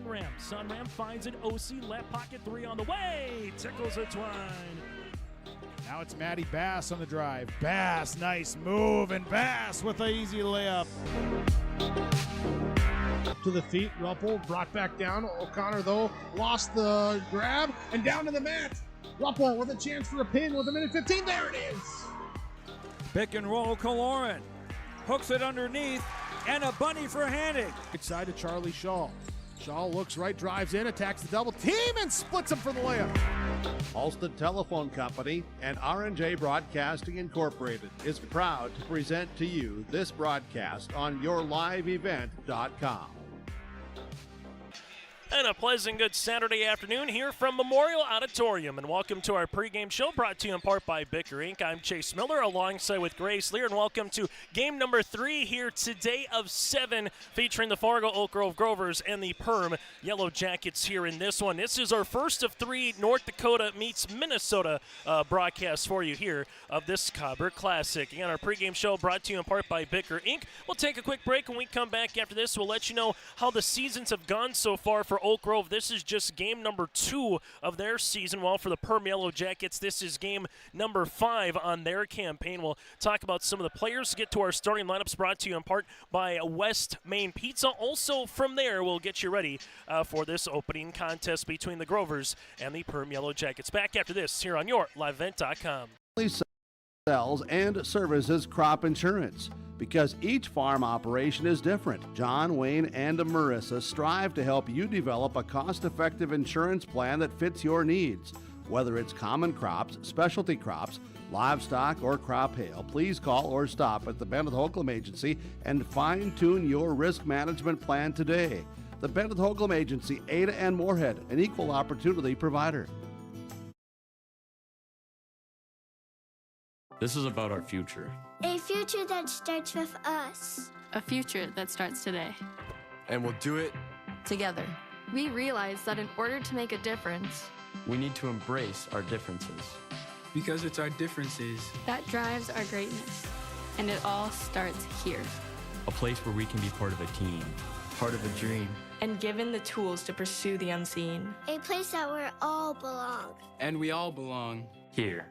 Sunram. Sunram finds an OC, left pocket three on the way. Tickles a twine. Now it's Matty Bass on the drive. Bass, nice move, and Bass with an easy layup. To the feet, Ruppel brought back down. O'Connor, though, lost the grab and down to the mat. Ruppel with a chance for a pin with a minute 15. There it is. Pick and roll, Kaloran. Hooks it underneath, and a bunny for Hannig. Right side to Charlie Shaw. Shaw looks right, drives in, attacks the double team, and splits him for the layup. Alston Telephone Company and R&J Broadcasting Incorporated is proud to present to you this broadcast on yourliveevent.com. And a pleasant good Saturday afternoon here from Memorial Auditorium. And welcome to our pregame show brought to you in part by Bicker Inc. I'm Chase Miller alongside with Grace Lear. And welcome to game number 3 here today of 7 featuring the Fargo Oak Grove Grovers and the Perham Yellow Jackets here in this one. This is our first of 3 North Dakota meets Minnesota broadcasts for you here of this Cobber Classic. Again, our pregame show brought to you in part by Bicker Inc. We'll take a quick break. When we come back after this, we'll let you know how the seasons have gone so far for Oak Grove. This is just game number 2 of their season. While for the Perham Yellow Jackets, this is game number 5 on their campaign. We'll talk about some of the players, get to our starting lineups brought to you in part by West Main Pizza. Also from there, we'll get you ready for this opening contest between the Grovers and the Perham Yellow Jackets. Back after this here on yourliveevent.com. Sells and services crop insurance. Because each farm operation is different, John, Wayne, and Marissa strive to help you develop a cost-effective insurance plan that fits your needs. Whether it's common crops, specialty crops, livestock, or crop hail, please call or stop at the Bennett Holcomb Agency and fine-tune your risk management plan today. The Bennett Holcomb Agency, Ada and Moorhead, an equal opportunity provider. This is about our future. A future that starts with us. A future that starts today. And we'll do it together. We realize that in order to make a difference, we need to embrace our differences. Because it's our differences that drives our greatness. And it all starts here. A place where we can be part of a team, part of a dream. And given the tools to pursue the unseen. A place that we all belong. And we all belong. Here.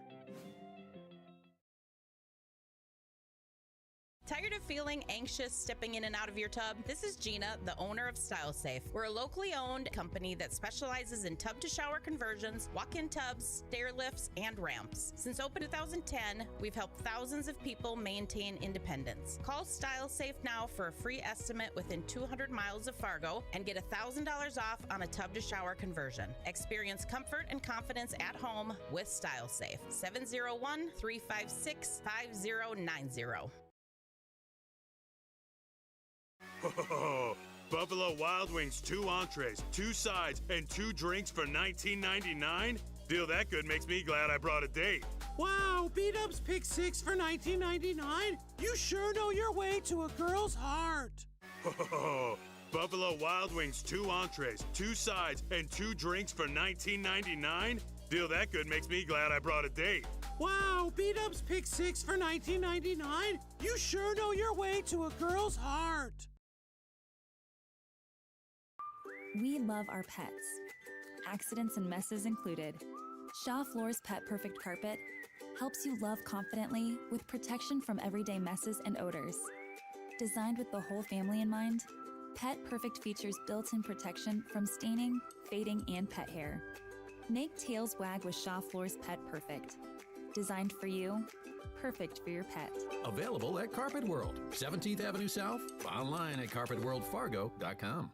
Tired of feeling anxious stepping in and out of your tub? This is Gina, the owner of Style Safe. We're a locally owned company that specializes in tub-to-shower conversions, walk-in tubs, stair lifts, and ramps. Since open 2010, we've helped thousands of people maintain independence. Call Style Safe now for a free estimate within 200 miles of Fargo and get $1,000 off on a tub-to-shower conversion. Experience comfort and confidence at home with Style Safe. 701-356-5090. Buffalo Wild Wings, 2 entrees, 2 sides, and 2 drinks for $19.99? Deal that good makes me glad I brought a date. Wow, B-Dubs Pick 6 for $19.99? You sure know your way to a girl's heart. Buffalo Wild Wings, 2 entrees, 2 sides, and 2 drinks for $19.99? Deal that good makes me glad I brought a date. Wow, B-Dubs Pick 6 for $19.99? You sure know your way to a girl's heart. We love our pets, accidents and messes included. Shaw Floor's Pet Perfect Carpet helps you love confidently with protection from everyday messes and odors. Designed with the whole family in mind, Pet Perfect features built-in protection from staining, fading, and pet hair. Make tails wag with Shaw Floor's Pet Perfect. Designed for you, perfect for your pet. Available at Carpet World, 17th Avenue South, online at carpetworldfargo.com.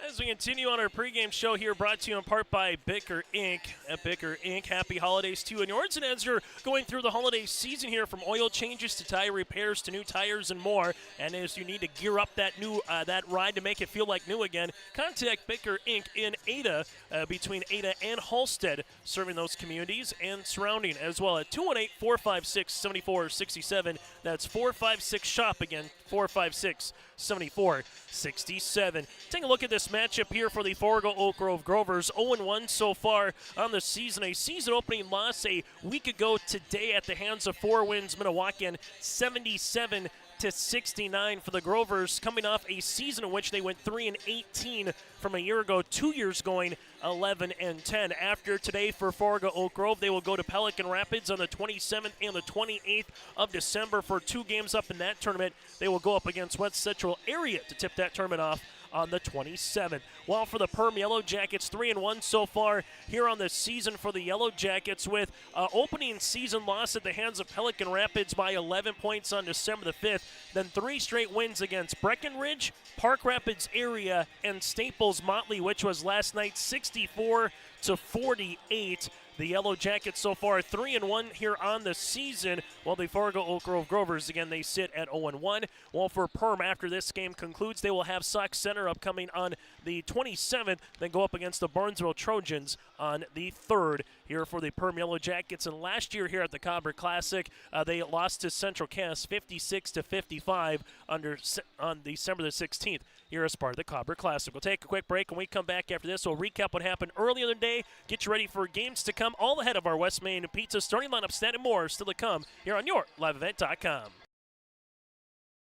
As we continue on our pregame show here, brought to you in part by Bicker Inc. At Bicker Inc., happy holidays to you and yours. And as you're going through the holiday season here, from oil changes to tire repairs to new tires and more, and as you need to gear up that new that ride to make it feel like new again, contact Bicker Inc. in Ada, between Ada and Halstead, serving those communities and surrounding as well at 218-456-7467. That's 456-SHOP again, 456-7467. Take a look at this matchup here for the Fargo Oak Grove Grovers. 0-1 so far on the season. A season-opening loss a week ago today at the hands of 4 Winds Minnewacan, 77 68-69 for the Grovers, coming off a season in which they went 3-18 from a year ago. 2 years going 11-10. After today for Fargo Oak Grove, they will go to Pelican Rapids on the 27th and the 28th of December for 2 games up in that tournament. They will go up against West Central Area to tip that tournament off on the 27th. While for the Perham Yellow Jackets, 3-1 so far here on the season for the Yellow Jackets, with opening season loss at the hands of Pelican Rapids by 11 points on December the 5th, then 3 straight wins against Breckenridge, Park Rapids Area, and Staples Motley, which was last night 64-48. The Yellow Jackets so far 3-1 here on the season, while the Fargo Oak Grove Grovers, again, they sit at 0-1. While for Perham, after this game concludes, they will have Sauk Center upcoming on the 27th, then go up against the Barnesville Trojans on the 3rd here for the Perham Yellow Jackets. And last year here at the Cobber Classic, they lost to Central Cass 56-55 on December the 16th here as part of the Cobber Classic. We'll take a quick break. When we come back after this, we'll recap what happened earlier in the day, get you ready for games to come, all ahead of our West Main Pizza starting lineup, that and more still to come here on your LiveEvent.com.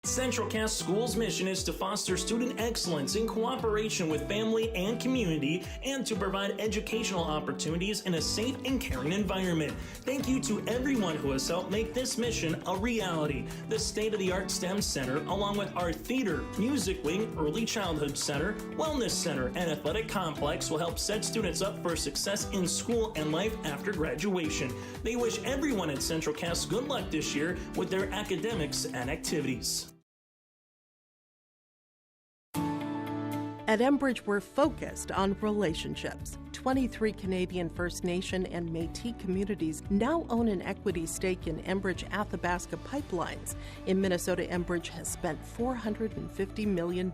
Central Cass School's mission is to foster student excellence in cooperation with family and community, and to provide educational opportunities in a safe and caring environment. Thank you to everyone who has helped make this mission a reality. The state-of-the-art STEM Center, along with our theater, music wing, early childhood center, wellness center, and athletic complex, will help set students up for success in school and life after graduation. They wish everyone at Central Cass good luck this year with their academics and activities. At Enbridge, we're focused on relationships. 23 Canadian First Nation and Métis communities now own an equity stake in Enbridge Athabasca Pipelines. In Minnesota, Enbridge has spent $450 million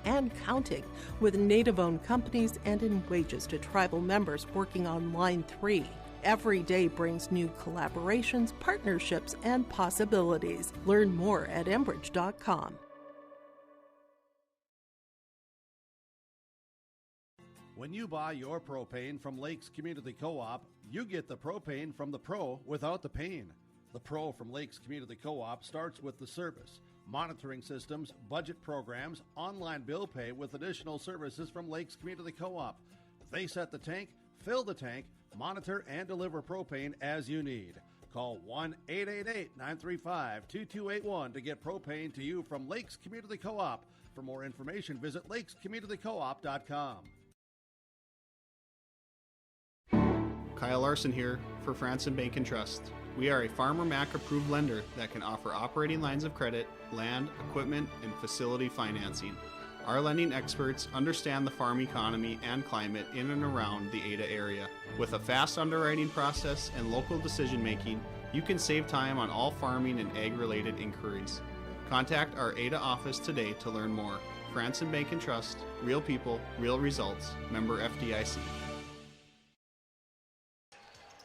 and counting, with Native-owned companies and in wages to tribal members working on Line 3. Every day brings new collaborations, partnerships, and possibilities. Learn more at Enbridge.com. When you buy your propane from Lakes Community Co-op, you get the propane from the pro without the pain. The pro from Lakes Community Co-op starts with the service, monitoring systems, budget programs, online bill pay with additional services from Lakes Community Co-op. They set the tank, fill the tank, monitor and deliver propane as you need. Call 1-888-935-2281 to get propane to you from Lakes Community Co-op. For more information, visit lakescommunitycoop.com. Kyle Larson here for Franson Bank and Trust. We are a Farmer Mac approved lender that can offer operating lines of credit, land, equipment, and facility financing. Our lending experts understand the farm economy and climate in and around the Ada area. With a fast underwriting process and local decision making, you can save time on all farming and ag-related inquiries. Contact our Ada office today to learn more. Franson Bank and Trust, real people, real results. Member FDIC.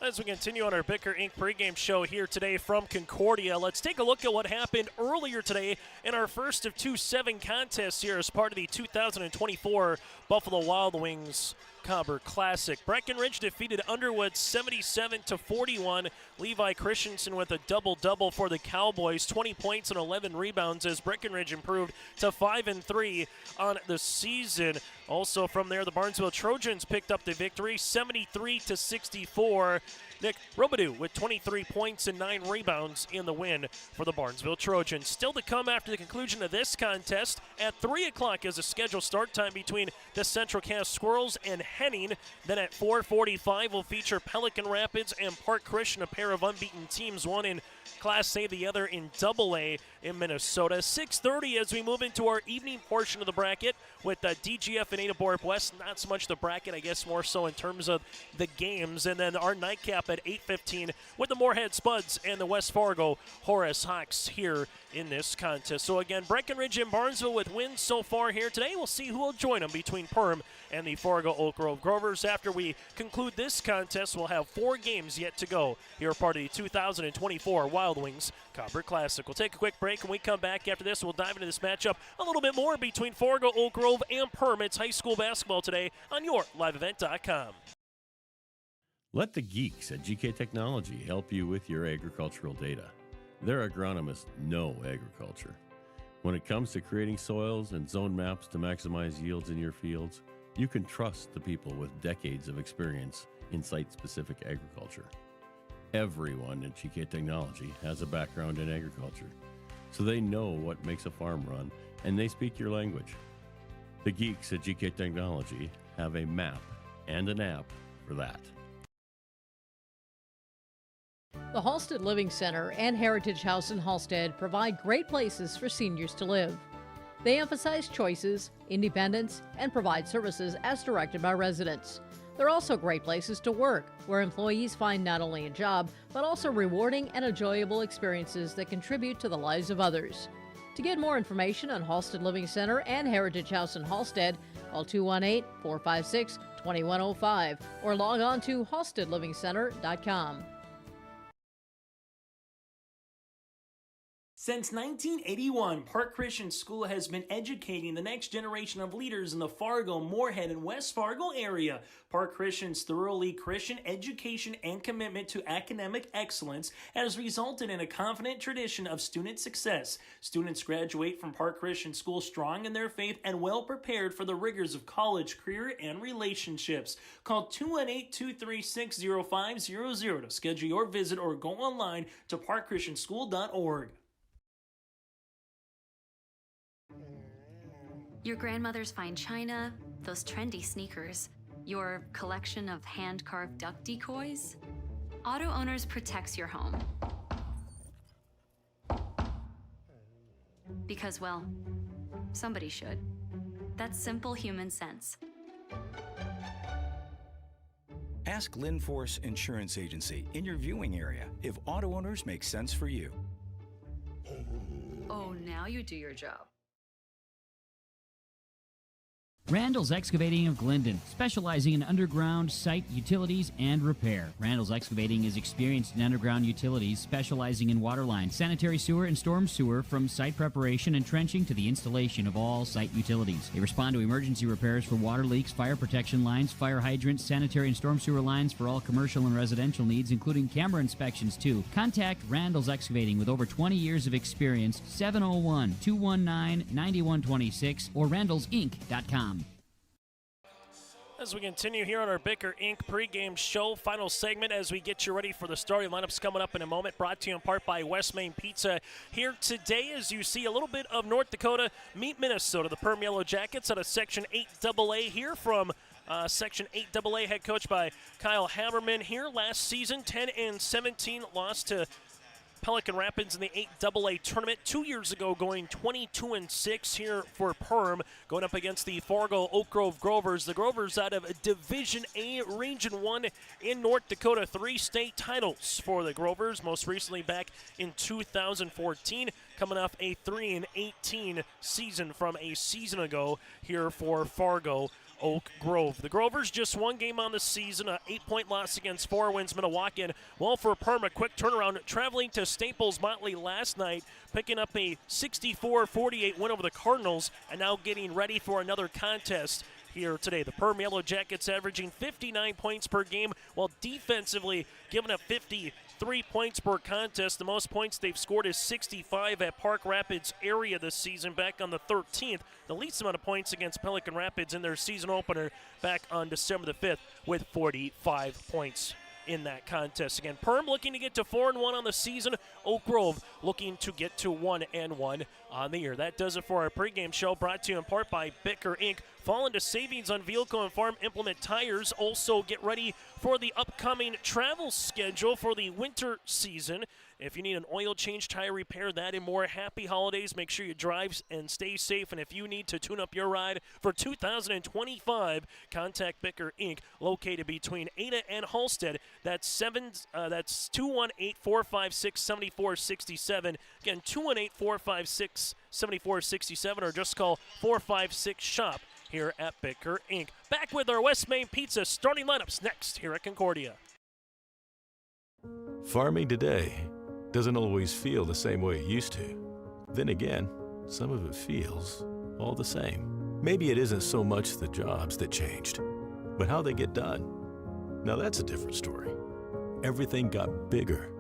As we continue on our Bicker Inc. pregame show here today from Concordia, let's take a look at what happened earlier today in our first of 2 7 contests here as part of the 2024 Buffalo Wild Wings Cobber Classic. Breckenridge defeated Underwood 77-41. Levi Christensen with a double-double for the Cowboys, 20 points and 11 rebounds as Breckenridge improved to 5-3 on the season. Also from there, the Barnesville Trojans picked up the victory, 73-64. Nick Robidoux with 23 points and 9 rebounds in the win for the Barnesville Trojans. Still to come after the conclusion of this contest at 3 o'clock is a scheduled start time between the Central Cass Squirrels and Henning. Then at 4:45 will feature Pelican Rapids and Park Christian, a pair of unbeaten teams, one in Class A, the other in Double A in Minnesota. 6:30 as we move into our evening portion of the bracket with DGF and Ada Borup West. Not so much the bracket, I guess more so in terms of the games. And then our nightcap at 8:15 with the Moorhead Spuds and the West Fargo Horace Hawks here in this contest. So again, Breckenridge and Barnesville with wins so far here today. We'll see who will join them between Perham and the Fargo Oak Grove Grovers. After we conclude this contest, we'll have 4 games yet to go here, part of the 2024 Wild Wings Cobber Classic. We'll take a quick break. When we come back after this, we'll dive into this matchup a little bit more between Fargo Oak Grove and Perham. It's high school basketball today on your LiveEvent.com. Let the geeks at GK Technology help you with your agricultural data. Their agronomists know agriculture. When it comes to creating soils and zone maps to maximize yields in your fields, you can trust the people with decades of experience in site-specific agriculture. Everyone at GK Technology has a background in agriculture, so they know what makes a farm run, and they speak your language. The geeks at GK Technology have a map and an app for that. The Halstead Living Center and Heritage House in Halstead provide great places for seniors to live. They emphasize choices, independence, and provide services as directed by residents. They're also great places to work, where employees find not only a job, but also rewarding and enjoyable experiences that contribute to the lives of others. To get more information on Halstead Living Center and Heritage House in Halstead, call 218-456-2105 or log on to halsteadlivingcenter.com. Since 1981, Park Christian School has been educating the next generation of leaders in the Fargo, Moorhead, and West Fargo area. Park Christian's thoroughly Christian education and commitment to academic excellence has resulted in a confident tradition of student success. Students graduate from Park Christian School strong in their faith and well prepared for the rigors of college, career, and relationships. Call 218-236-0500 to schedule your visit or go online to parkchristianschool.org. Your grandmother's fine china, those trendy sneakers, your collection of hand-carved duck decoys. Auto Owners protects your home. Because, well, somebody should. That's simple human sense. Ask Linforce Insurance Agency in your viewing area if Auto Owners makes sense for you. Oh, now you do your job. Randall's Excavating of Glendon, specializing in underground site utilities and repair. Randall's Excavating is experienced in underground utilities, specializing in water lines, sanitary sewer, and storm sewer, from site preparation and trenching to the installation of all site utilities. They respond to emergency repairs for water leaks, fire protection lines, fire hydrants, sanitary and storm sewer lines for all commercial and residential needs, including camera inspections too. Contact Randall's Excavating with over 20 years of experience, 701-219-9126 or randallsinc.com. As we continue here on our Bicker Inc. pregame show, final segment as we get you ready for the starting lineups coming up in a moment, brought to you in part by West Main Pizza. Here today, as you see, a little bit of North Dakota meet Minnesota. The Perham Yellow Jackets out of Section 8AA here from Section 8AA, head coach by Kyle Haberman. Here last season, 10-17, lost to Pelican Rapids in the 8AA tournament 2 years ago, going 22-6 here for Perham, going up against the Fargo Oak Grove Grovers. The Grovers out of Division A, Region 1 in North Dakota, 3 state titles for the Grovers, most recently back in 2014, coming off a 3-18 season from a season ago here for Fargo Oak Grove. The Grovers just one game on the season, an 8-point loss against Four Winds Minnewacan. Well, for Perham, a quick turnaround, traveling to Staples Motley last night, picking up a 64-48 win over the Cardinals, and now getting ready for another contest here today. The Perham Yellow Jackets averaging 59 points per game, while defensively giving up 53 points per contest. The most points they've scored is 65 at Park Rapids area this season, back on the 13th. The least amount of points against Pelican Rapids in their season opener back on December the 5th with 45 points in that contest. Again, Perham looking to get to 4-1 on the season. Oak Grove looking to get to 1-1 on the year. That does it for our pregame show, brought to you in part by Bicker Inc. Fall into savings on vehicle and farm implement tires. Also, get ready for the upcoming travel schedule for the winter season. If you need an oil change, tire repair, that and more, happy holidays. Make sure you drive and stay safe. And if you need to tune up your ride for 2025, contact Bicker Inc., located between Ada and Halstead. That's 218-456-7467. Again, 218-456-7467, or just call 456-SHOP here at Bicker Inc. Back with our West Main Pizza starting lineups next here at Concordia. Farming today doesn't always feel the same way it used to. Then again, some of it feels all the same. Maybe it isn't so much the jobs that changed, but how they get done. Now that's a different story. Everything got bigger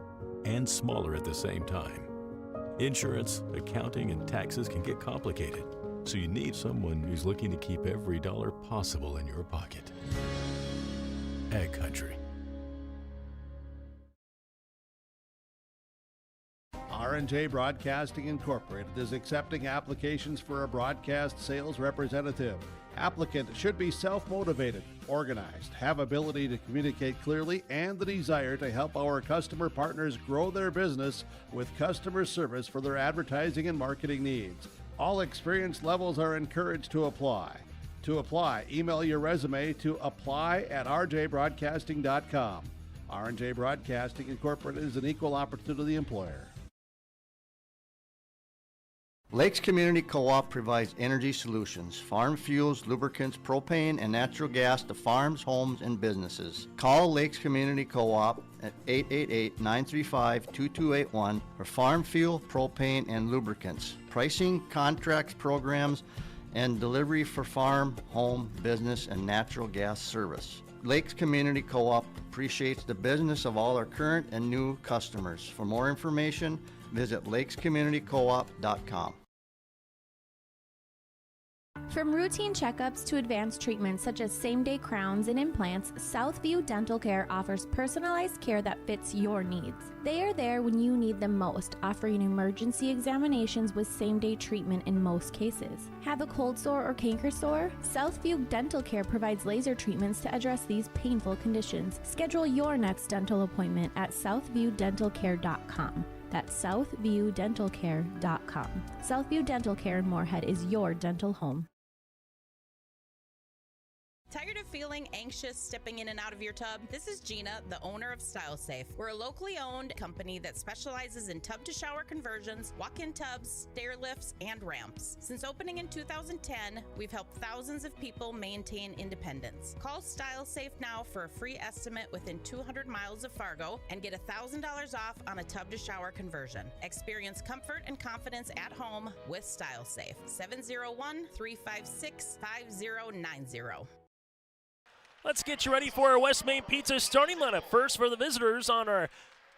and smaller at the same time. Insurance, accounting, and taxes can get complicated, so you need someone who's looking to keep every dollar possible in your pocket. Ag Country. R&J Broadcasting Incorporated is accepting applications for a broadcast sales representative. Applicant should be self-motivated, organized, have ability to communicate clearly, and the desire to help our customer partners grow their business with customer service for their advertising and marketing needs. All experience levels are encouraged to apply. To apply, email your resume to apply@rjbroadcasting.com. R&J Broadcasting Incorporated is an equal opportunity employer. Lakes Community Co-op provides energy solutions, farm fuels, lubricants, propane, and natural gas to farms, homes, and businesses. Call Lakes Community Co-op at 888-935-2281 for farm fuel, propane, and lubricants. Pricing, contracts, programs, and delivery for farm, home, business, and natural gas service. Lakes Community Co-op appreciates the business of all our current and new customers. For more information, visit lakescommunitycoop.com. From routine checkups to advanced treatments such as same-day crowns and implants, Southview Dental Care offers personalized care that fits your needs. They are there when you need them most, offering emergency examinations with same-day treatment in most cases. Have a cold sore or canker sore? Southview Dental Care provides laser treatments to address these painful conditions. Schedule your next dental appointment at southviewdentalcare.com. That's southviewdentalcare.com. Southview Dental Care in Moorhead is your dental home. Tired of feeling anxious stepping in and out of your tub? This is Gina, the owner of StyleSafe. We're a locally owned company that specializes in tub-to-shower conversions, walk-in tubs, stair lifts, and ramps. Since opening in 2010, we've helped thousands of people maintain independence. Call StyleSafe now for a free estimate within 200 miles of Fargo and get $1,000 off on a tub-to-shower conversion. Experience comfort and confidence at home with StyleSafe. 701-356-5090. Let's get you ready for our West Main Pizza starting lineup. First for the visitors on our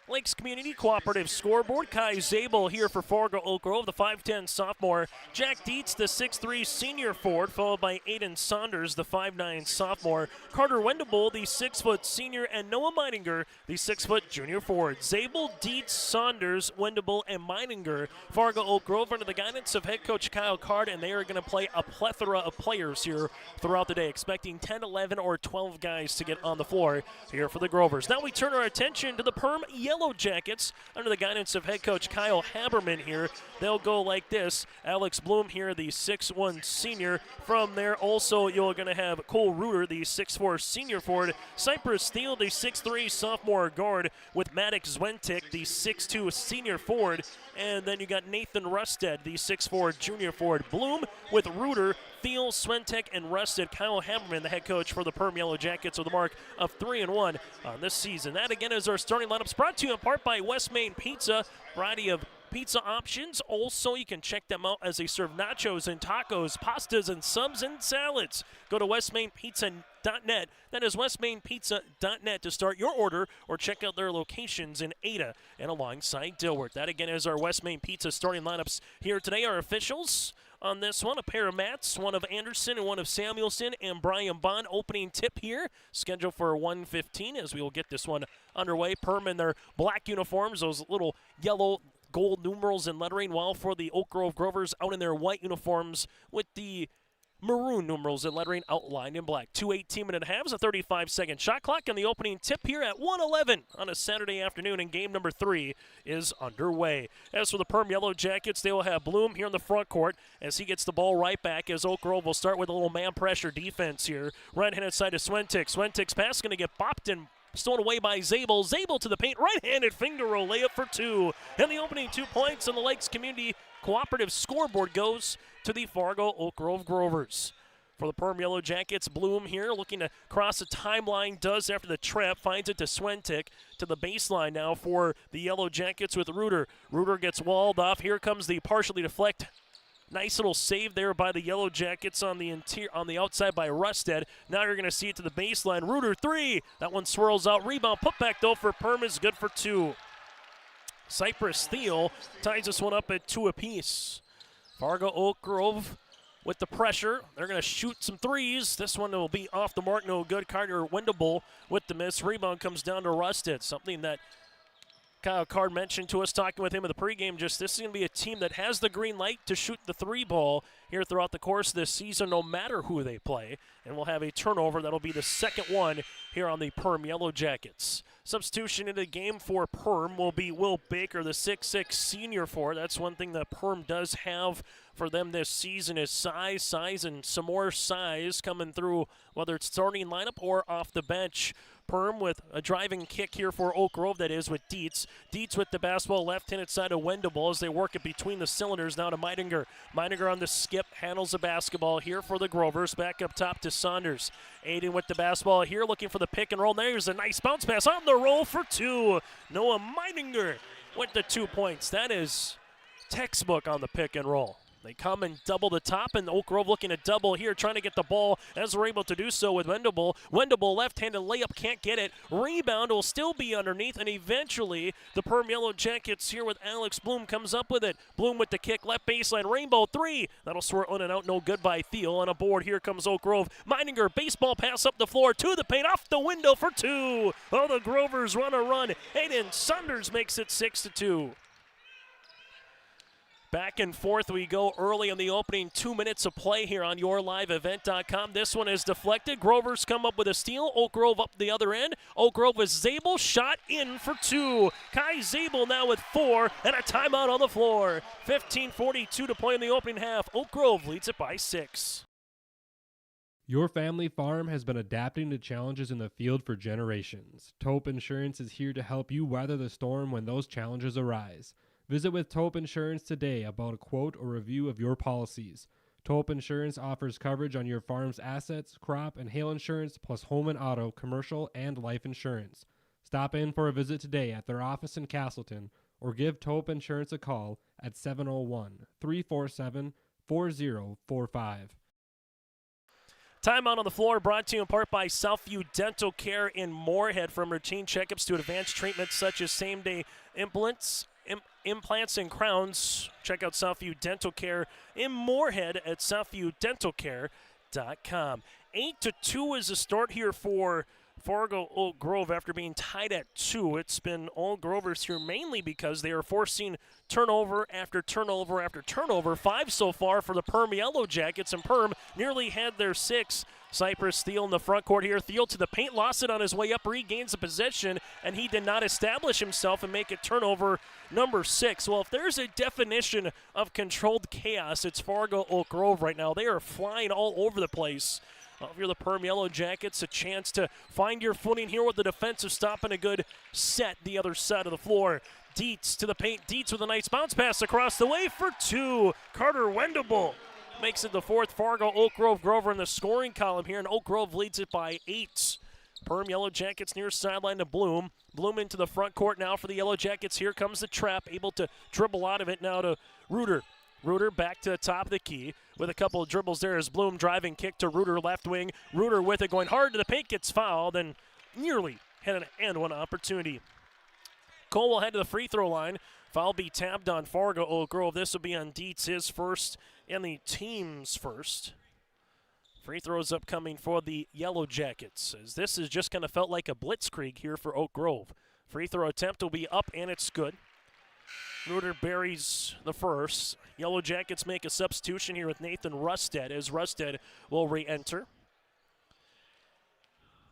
Lakes Community Cooperative scoreboard, Kai Zabel here for Fargo Oak Grove, the 5'10 sophomore. Jack Dietz, the 6'3 senior forward, followed by Aiden Saunders, the 5'9 sophomore. Carter Wendable, the 6' senior, and Noah Meininger, the 6' junior forward. Zabel, Dietz, Saunders, Wendable, and Meininger. Fargo Oak Grove under the guidance of head coach Kyle Card, and they are going to play a plethora of players here throughout the day, expecting 10, 11, or 12 guys to get on the floor here for the Grovers. Now we turn our attention to the Perham Yellow Jackets under the guidance of head coach Kyle Haberman here. They'll go like this. Alex Bloom here, the 6'1 senior. From there also you're going to have Cole Reuter, the 6'4 senior forward. Cypress Steele, the 6'3 sophomore guard, with Maddox Zwentik, the 6'2 senior forward. And then you got Nathan Rusted, the 6'4 junior forward. Bloom with Reuter, Thiel, Swentek, and Rusted. Kyle Haberman, the head coach for the Perham Yellow Jackets, with a mark of 3-1 on this season. That again is our starting lineups, brought to you in part by West Main Pizza. Variety of pizza options. Also, you can check them out as they serve nachos and tacos, pastas and subs and salads. Go to westmainpizza.net. That is westmainpizza.net to start your order or check out their locations in Ada and alongside Dilworth. That again is our West Main Pizza starting lineups here today. Our officials on this one, a pair of Matts, one of Anderson and one of Samuelson, and Brian Bond. Opening tip here, scheduled for 1:15 as we will get this one underway. Perham in their black uniforms, those little yellow gold numerals and lettering, while for the Oak Grove Grovers out in their white uniforms with the maroon numerals and lettering outlined in black. 2 18-minute halves, a 35-second shot clock, and the opening tip here at 1:11 on a Saturday afternoon, and game number 3 is underway. As for the Perham Yellow Jackets, they will have Bloom here in the front court as he gets the ball right back, as Oak Grove will start with a little man pressure defense here. Right-handed side to Swentik. Swentik's pass going to get bopped and stolen away by Zabel. Zabel to the paint, right-handed finger roll layup for 2. And the opening 2 points on the Lakes Community Cooperative scoreboard goes to the Fargo Oak Grove Grovers. For the Perham Yellow Jackets, Bloom here looking to cross the timeline, does after the trap, finds it to Swentik to the baseline now for the Yellow Jackets with Reuter. Reuter gets walled off. Here comes the partially deflect. Nice little save there by the Yellow Jackets on the interior, on the outside by Rusted. Now you're going to see it to the baseline. Reuter 3. That one swirls out. Rebound. Put back though for Perham is good for 2. Cypress Thiel ties this one up at 2 apiece. Fargo Oak Grove with the pressure. They're going to shoot some threes. This one will be off the mark, no good. Carter Wendable with the miss. Rebound comes down to Rusted, something that Kyle Card mentioned to us talking with him in the pregame. Just this is going to be a team that has the green light to shoot the 3 ball here throughout the course of this season, no matter who they play. And we'll have a turnover. That'll be the second one here on the Perham Yellow Jackets. Substitution in the game for Perham will be Will Baker, the 6'6 senior forward. That's one thing that Perham does have for them this season is size, and some more size coming through, whether it's starting lineup or off the bench. Perham with a driving kick here for Oak Grove, that is, with Dietz. Dietz with the basketball left-handed side of Wendable as they work it between the cylinders now to Meidinger. Meidinger on the skip, handles the basketball here for the Grovers. Back up top to Saunders. Aiden with the basketball here, looking for the pick and roll. There's a nice bounce pass on the roll for 2. Noah Meidinger with the 2 points. That is textbook on the pick and roll. They come and double the top, and Oak Grove looking to double here, trying to get the ball as we're able to do so with Wendable. Wendable left-handed layup, can't get it. Rebound will still be underneath, and eventually the Perham Yellow Jackets here with Alex Bloom comes up with it. Bloom with the kick, left baseline, rainbow 3. That'll swirl in and out, no good by Thiel. On a board, here comes Oak Grove. Meidinger, baseball pass up the floor to the paint, off the window for 2. Oh, the Grovers run a run. Aiden Saunders makes it 6-2. Back and forth we go early in the opening 2 minutes of play here on YourLiveEvent.com. This one is deflected. Grovers come up with a steal. Oak Grove up the other end. Oak Grove with Zabel, shot in for 2. Kai Zabel now with 4 and a timeout on the floor. 15:42 to play in the opening half. Oak Grove leads it by 6. Your family farm has been adapting to challenges in the field for generations. Taupe Insurance is here to help you weather the storm when those challenges arise. Visit with Taupe Insurance today about a quote or review of your policies. Taupe Insurance offers coverage on your farm's assets, crop, and hail insurance, plus home and auto, commercial, and life insurance. Stop in for a visit today at their office in Castleton or give Taupe Insurance a call at 701-347-4045. Timeout on the floor brought to you in part by Southview Dental Care in Moorhead. From routine checkups to advanced treatments such as same-day implants and crowns. Check out Southview Dental Care in Moorhead at southviewdentalcare.com. 8-2 is the start here for Fargo Oak Grove after being tied at 2. It's been all Grovers here mainly because they are forcing turnover after turnover after turnover. 5 so far for the Perham Yellow Jackets, and Perham nearly had their 6. Cypress Thiel in the front court here. Thiel to the paint, lost it on his way up, regains the possession, and he did not establish himself and make it turnover number 6. Well, if there's a definition of controlled chaos, it's Fargo Oak Grove right now. They are flying all over the place. If you're the Perham Yellow Jackets, a chance to find your footing here with the defensive stop and a good set the other side of the floor. Dietz to the paint. Dietz with a nice bounce pass across the way for 2. Carter Wendable makes it the 4th. Fargo Oak Grove Grover in the scoring column here, and Oak Grove leads it by 8. Perham Yellow Jackets near sideline to Bloom. Bloom into the front court now for the Yellow Jackets. Here comes the trap, able to dribble out of it now to Reuter. Reuter back to the top of the key with a couple of dribbles there as Bloom driving kick to Reuter, left wing. Reuter with it, going hard to the paint, gets fouled, and nearly had an and one opportunity. Cole will head to the free throw line. Foul be tabbed on Fargo Oak Grove. This will be on Dietz, his first and the team's first. Free throws upcoming for the Yellow Jackets, as this has just kind of felt like a blitzkrieg here for Oak Grove. Free throw attempt will be up, and it's good. Reuter buries the first. Yellow Jackets make a substitution here with Nathan Rusted, as Rusted will re-enter.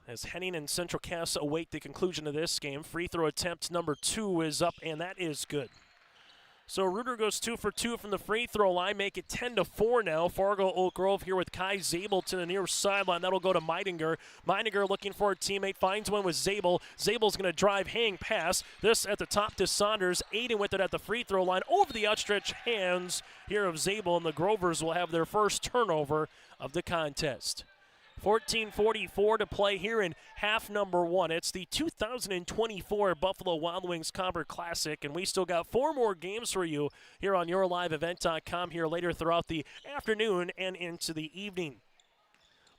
As Henning and Central Cass await the conclusion of this game, free throw attempt number 2 is up, and that is good. So Reuter goes 2 for 2 from the free throw line, make it 10-4 now. Fargo Oak Grove here with Kai Zabel to the near sideline. That'll go to Meidinger. Meidinger looking for a teammate, finds one with Zabel. Zabel's going to drive, hang pass. This at the top to Saunders. Aiden with it at the free throw line over the outstretched hands here of Zabel, and the Grovers will have their first turnover of the contest. 14:44 to play here in half number 1. It's the 2024 Buffalo Wild Wings Cobber Classic, and we still got 4 more games for you here on YourLiveEvent.com here later throughout the afternoon and into the evening.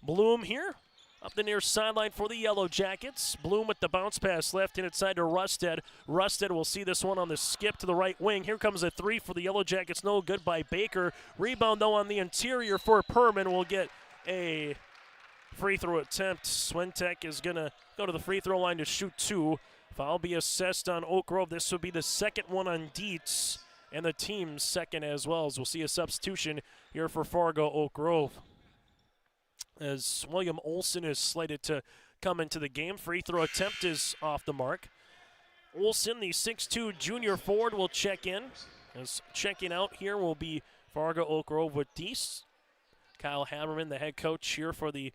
Bloom here Up the near sideline for the Yellow Jackets. Bloom with the bounce pass left-handed side to Rusted. Rusted will see this one on the skip to the right wing. Here comes a three for the Yellow Jackets. No good by Baker. Rebound, though, on the interior for Perham. Will get a free throw attempt. Swentek is going to go to the free throw line to shoot two. Foul be assessed on Oak Grove. This will be the second one on Dietz, and the team's second as well, as we'll see a substitution here for Fargo Oak Grove, as William Olson is slated to come into the game. Free throw attempt is off the mark. Olson, the 6'2 junior forward, will check in. As checking out here will be Fargo Oak Grove with Dietz. Kyle Hammerman, the head coach here for the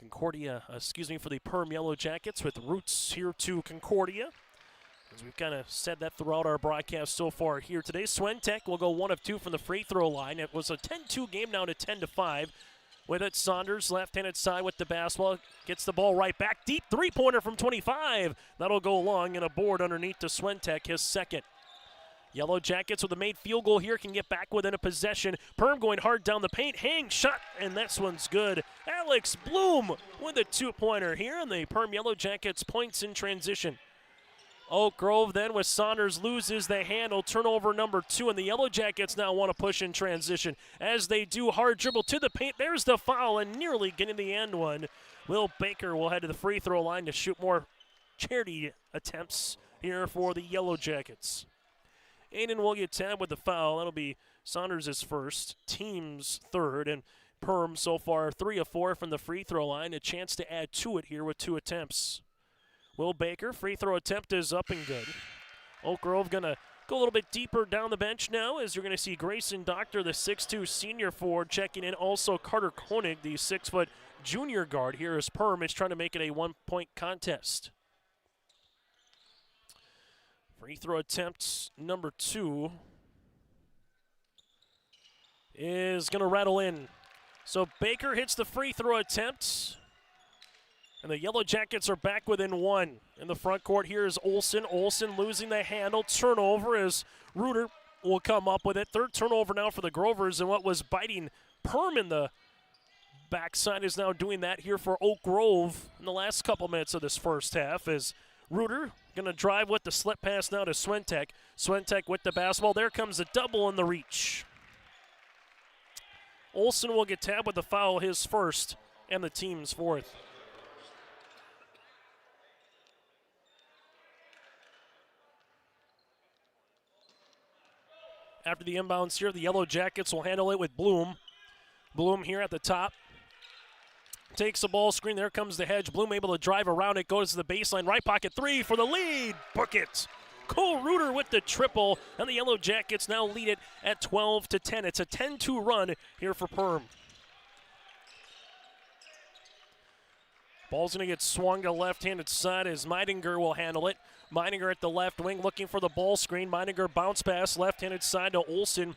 for the Perham Yellow Jackets, with roots here to Concordia. As we've kind of said that throughout our broadcast so far here today. Swentek will go 1 of 2 from the free throw line. It was a 10-2 game, now to 10-5. With it, Saunders, left-handed side with the basketball, gets the ball right back. Deep three-pointer from 25. That'll go long, and a board underneath to Swentek, his second. Yellow Jackets with a made field goal here can get back within a possession. Perham going hard down the paint. Hang shot, and this one's good. Alex Bloom with a two-pointer here, and the Perham Yellow Jackets points in transition. Oak Grove then with Saunders loses the handle. Turnover number 2, and the Yellow Jackets now want to push in transition. As they do, hard dribble to the paint. There's the foul, and nearly getting the end one. Will Baker will head to the free throw line to shoot more charity attempts here for the Yellow Jackets. Aiden will get tabbed with the foul. That'll be Saunders' first, team's third, and Perham so far 3 of 4 from the free throw line. A chance to add to it here with 2 attempts. Will Baker, free throw attempt is up and good. Oak Grove going to go a little bit deeper down the bench now, as you're going to see Grayson Doctor, the 6'2 senior forward, checking in. Also Carter Koenig, the 6' junior guard here, as Perham is trying to make it a 1-point contest. Free throw attempt number 2 is going to rattle in. So Baker hits the free throw attempt, and the Yellow Jackets are back within 1. In the front court here is Olson. Olson losing the handle. Turnover as Reuter will come up with it. Third turnover now for the Grovers, and what was biting Perham in the backside is now doing that here for Oak Grove in the last couple minutes of this first half, as Reuter going to drive with the slip pass now to Swentek. Swentek with the basketball. There comes a double in the reach. Olson will get tabbed with the foul, his first, and the team's fourth. After the inbounds here, the Yellow Jackets will handle it with Bloom. Bloom here at the top. Takes the ball screen. There comes the hedge. Bloom able to drive around it. Goes to the baseline. Right pocket 3 for the lead. Book it. Cole Reuter with the triple. And the Yellow Jackets now lead it at 12-10. It's a 10-2 run here for Perham. Ball's going to get swung to left-handed side as Meidinger will handle it. Meidinger at the left wing looking for the ball screen. Meidinger bounce pass left-handed side to Olson.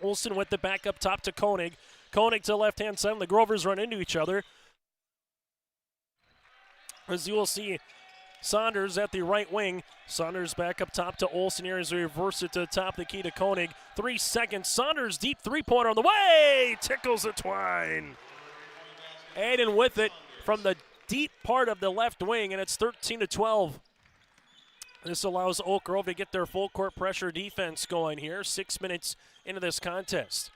Olson with the back up top to Koenig. Koenig to the left-hand side, and the Grovers run into each other. As you will see, Saunders at the right wing. Saunders back up top to Olson here as we reverse it to the top of the key to Koenig. 3 seconds. Saunders deep three-pointer on the way. Tickles the twine. Aiden with it from the deep part of the left wing, and it's 13-12. This allows Oak Grove to get their full court pressure defense going here. 6 minutes into this contest.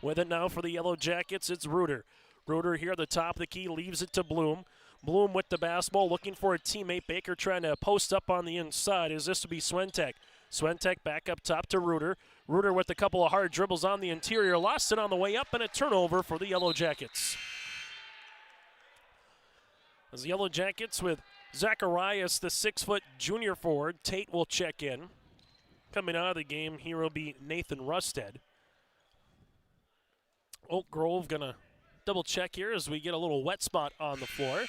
With it now for the Yellow Jackets, it's Reuter. Reuter here at the top of the key, leaves it to Bloom. Bloom with the basketball, looking for a teammate. Baker trying to post up on the inside, as this would be Swentek. Swentek back up top to Reuter. Reuter with a couple of hard dribbles on the interior, lost it on the way up, and a turnover for the Yellow Jackets. As the Yellow Jackets with Zacharias, the 6' junior forward. Tate will check in. Coming out of the game, here will be Nathan Rusted. Oak Grove gonna double check here as we get a little wet spot on the floor.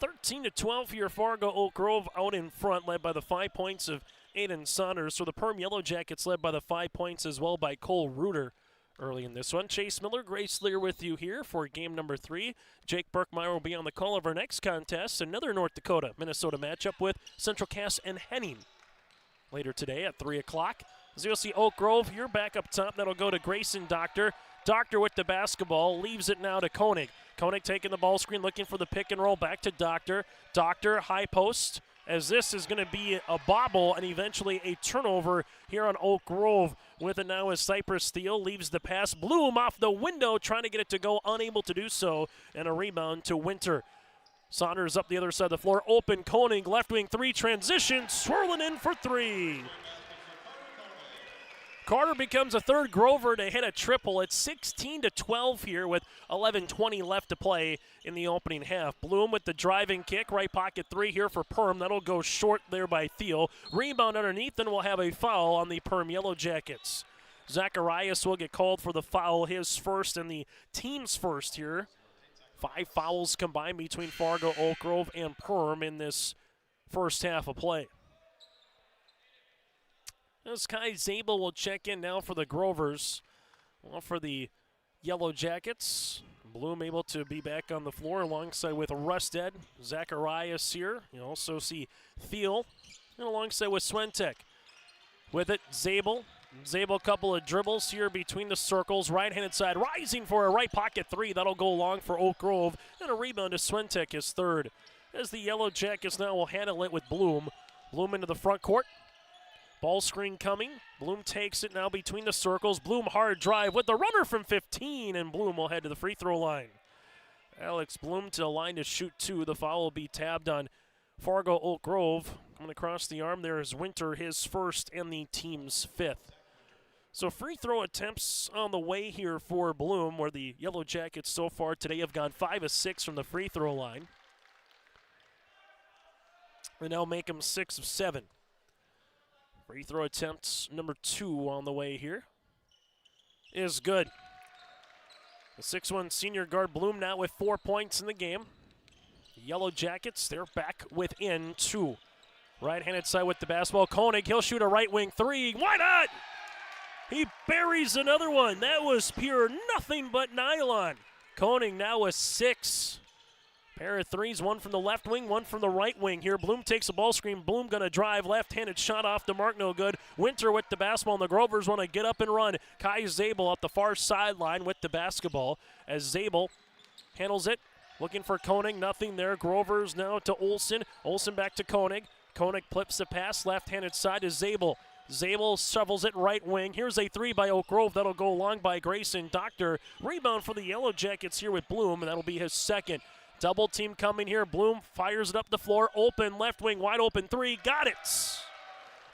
13-12 here, Fargo Oak Grove out in front, led by the 5 points of Aiden Saunders. So the Perham Yellow Jackets led by the 5 points as well by Cole Reuter early in this one. Chase Miller, Grace Lear with you here for game number 3. Jake Burkmeyer will be on the call of our next contest, another North Dakota-Minnesota matchup with Central Cass and Henning later today at 3 o'clock. As you'll see Oak Grove here back up top. That'll go to Grayson Doctor. Doctor with the basketball, leaves it now to Koenig. Koenig taking the ball screen, looking for the pick and roll, back to Doctor. Doctor, high post, as this is going to be a bobble and eventually a turnover here on Oak Grove. With it now is Cypress Steele, leaves the pass. Bloom off the window, trying to get it to go, unable to do so, and a rebound to Winter. Saunders up the other side of the floor, open, Koenig, left wing three, transition, swirling in for three. Carter becomes a third Grover to hit a triple. It's 16-12 here with 11:20 left to play in the opening half. Bloom with the driving kick, right pocket three here for Perham. That'll go short there by Thiel. Rebound underneath, and we'll have a foul on the Perham Yellow Jackets. Zacharias will get called for the foul, his first and the team's first here. 5 fouls combined between Fargo, Oak Grove, and Perham in this first half of play. As Kai Zabel will check in now for the Grovers. Well, for the Yellow Jackets, Bloom able to be back on the floor alongside with Rusted. Zacharias here. You also see Thiel, and alongside with Swentek. With it, Zabel. Zabel, couple of dribbles here between the circles. Right-handed side, rising for a right pocket three. That'll go long for Oak Grove. And a rebound to Swentek, his third. As the Yellow Jackets now will handle it with Bloom. Bloom into the front court. Ball screen coming. Bloom takes it now between the circles. Bloom hard drive with the runner from 15, and Bloom will head to the free throw line. Alex Bloom to the line to shoot 2. The foul will be tabbed on Fargo Oak Grove. Coming across the arm there is Winter, his first and the team's 5th. So free throw attempts on the way here for Bloom, where the Yellow Jackets so far today have gone 5 of 6 from the free throw line. And now make them 6 of 7. Free throw attempts number 2 on the way here is good. The 6'1 senior guard Bloom now with 4 points in the game. The Yellow Jackets, they're back within 2. Right-handed side with the basketball. Koenig, he'll shoot a right wing 3. Why not? He buries another one. That was pure nothing but nylon. Koenig now with 6. Pair of threes, one from the left wing, one from the right wing here. Bloom takes a ball screen. Bloom going to drive. Left-handed shot off the mark, no good. Winter with the basketball, and the Grovers want to get up and run. Kai Zabel up the far sideline with the basketball as Zabel handles it. Looking for Koenig, nothing there. Grovers now to Olsen. Olsen back to Koenig. Koenig flips the pass, left-handed side to Zabel. Zabel shovels it right wing. Here's a 3 by Oak Grove. That'll go long by Grayson Doctor. Rebound for the Yellow Jackets here with Bloom, and that'll be his second. Double team coming here. Bloom fires it up the floor. Open, left wing, wide open 3. Got it.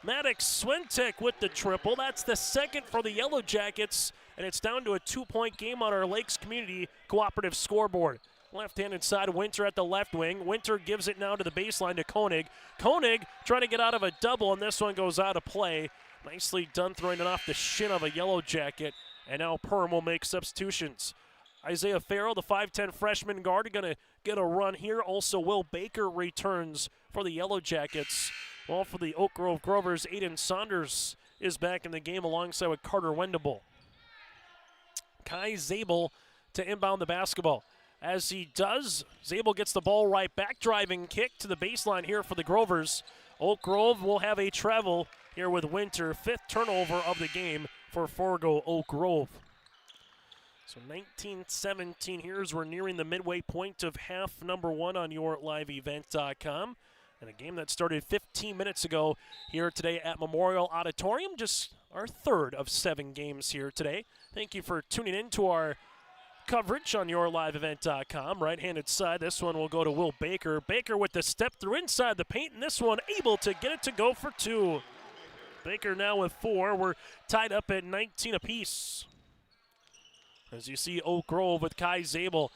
Maddox Swentek with the triple. That's the second for the Yellow Jackets, and it's down to a 2-point game on our Lakes Community Cooperative scoreboard. Left-handed side, Winter at the left wing. Winter gives it now to the baseline to Koenig. Koenig trying to get out of a double, and this one goes out of play. Nicely done throwing it off the shin of a Yellow Jacket, and now Perham will make substitutions. Isaiah Farrell, the 5'10 freshman guard, going to get a run here. Also, Will Baker returns for the Yellow Jackets. Well, for the Oak Grove Grovers, Aiden Saunders is back in the game alongside with Carter Wendable. Kai Zabel to inbound the basketball. As he does, Zabel gets the ball right back. Driving kick to the baseline here for the Grovers. Oak Grove will have a travel here with Winter. 5th turnover of the game for Fargo Oak Grove. So 19-17 here as we're nearing the midway point of half number 1 on YourLiveEvent.com. And a game that started 15 minutes ago here today at Memorial Auditorium. Just our 3rd of 7 games here today. Thank you for tuning in to our coverage on YourLiveEvent.com. Right-handed side, this one will go to Will Baker. Baker with the step through inside the paint, and this one able to get it to go for 2. Baker now with 4. We're tied up at 19 apiece. As you see Oak Grove with Kai Zabel.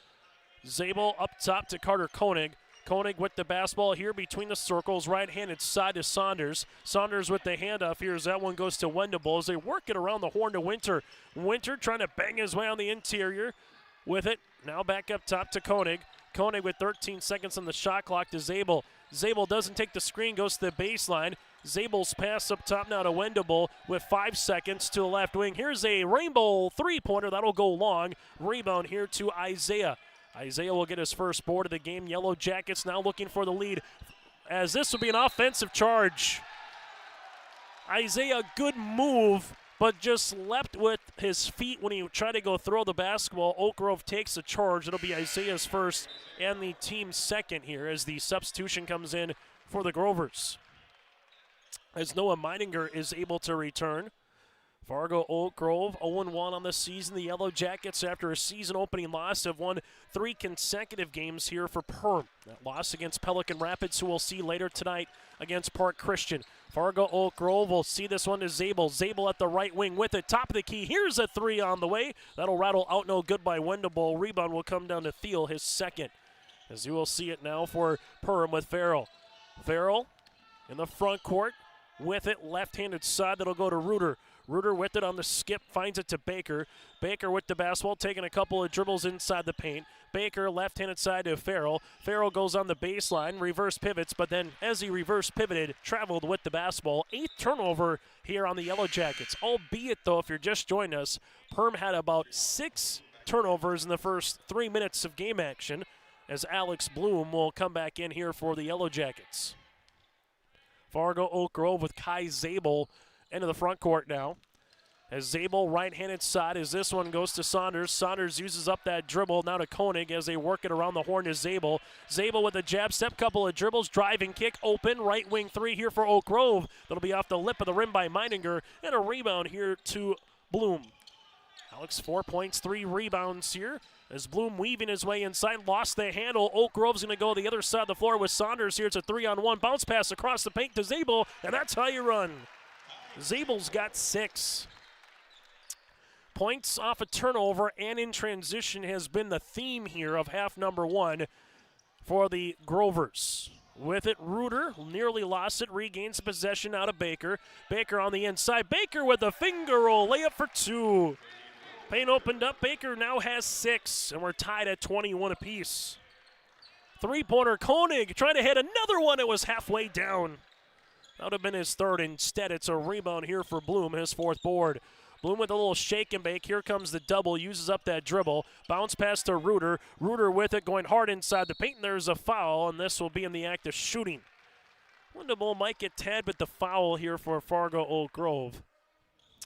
Zabel up top to Carter Koenig. Koenig with the basketball here between the circles. Right-handed side to Saunders. Saunders with the handoff here as that one goes to Wendable as they work it around the horn to Winter. Winter trying to bang his way on the interior with it. Now back up top to Koenig. Koenig with 13 seconds on the shot clock to Zabel. Zabel doesn't take the screen, goes to the baseline. Zabel's pass up top now to Wendable with 5 seconds to the left wing. Here's a rainbow 3-pointer. That'll go long. Rebound here to Isaiah. Isaiah will get his first board of the game. Yellow Jackets now looking for the lead as this will be an offensive charge. Isaiah, good move, but just leapt with his feet when he tried to go throw the basketball. Oak Grove takes the charge. It'll be Isaiah's first and the team's second here as the substitution comes in for the Grovers. As Noah Meininger is able to return. Fargo Oak Grove 0-1 on the season. The Yellow Jackets, after a season-opening loss, have won 3 consecutive games here for Perham. That loss against Pelican Rapids, who we'll see later tonight against Park Christian. Fargo Oak Grove will see this one to Zabel. Zabel at the right wing with it. Top of the key. Here's a 3 on the way. That'll rattle out no good by Wendable. Rebound will come down to Thiel, his second. As you will see it now for Perham with Farrell. Farrell in the front court with it. Left-handed side. That'll go to Reuter. Reuter with it on the skip, finds it to Baker. Baker with the basketball, taking a couple of dribbles inside the paint. Baker left-handed side to Farrell. Farrell goes on the baseline, reverse pivots, but then as he reverse pivoted, traveled with the basketball. 8th turnover here on the Yellow Jackets. Albeit, though, if you're just joining us, Perm had about 6 turnovers in the first 3 minutes of game action, as Alex Bloom will come back in here for the Yellow Jackets. Fargo Oak Grove with Kai Zabel into the front court now. As Zabel, right-handed side, as this one goes to Saunders. Saunders uses up that dribble now to Koenig as they work it around the horn to Zabel. Zabel with a jab step, couple of dribbles, driving kick, open, right wing 3 here for Oak Grove. That'll be off the lip of the rim by Meininger, and a rebound here to Bloom. Alex, 4 points, 3 rebounds here. As Bloom weaving his way inside, lost the handle. Oak Grove's going to go the other side of the floor with Saunders here. It's a 3-on-1 bounce pass across the paint to Zabel, and that's how you run. Zabel's got 6. Points off a turnover and in transition has been the theme here of half number 1 for the Grovers. With it, Reuter nearly lost it, regains possession out of Baker. Baker on the inside. Baker with a finger roll, layup for 2. Paint opened up. Baker now has 6, and we're tied at 21 apiece. 3-pointer, Koenig trying to hit another one. It was halfway down. That would have been his 3rd. Instead, it's a rebound here for Bloom, his 4th board. Bloom with a little shake and bake. Here comes the double. Uses up that dribble. Bounce pass to Reuter. Reuter with it, going hard inside the paint. And there's a foul, and this will be in the act of shooting. Wendable might get tad, but the foul here for Fargo Oak Grove.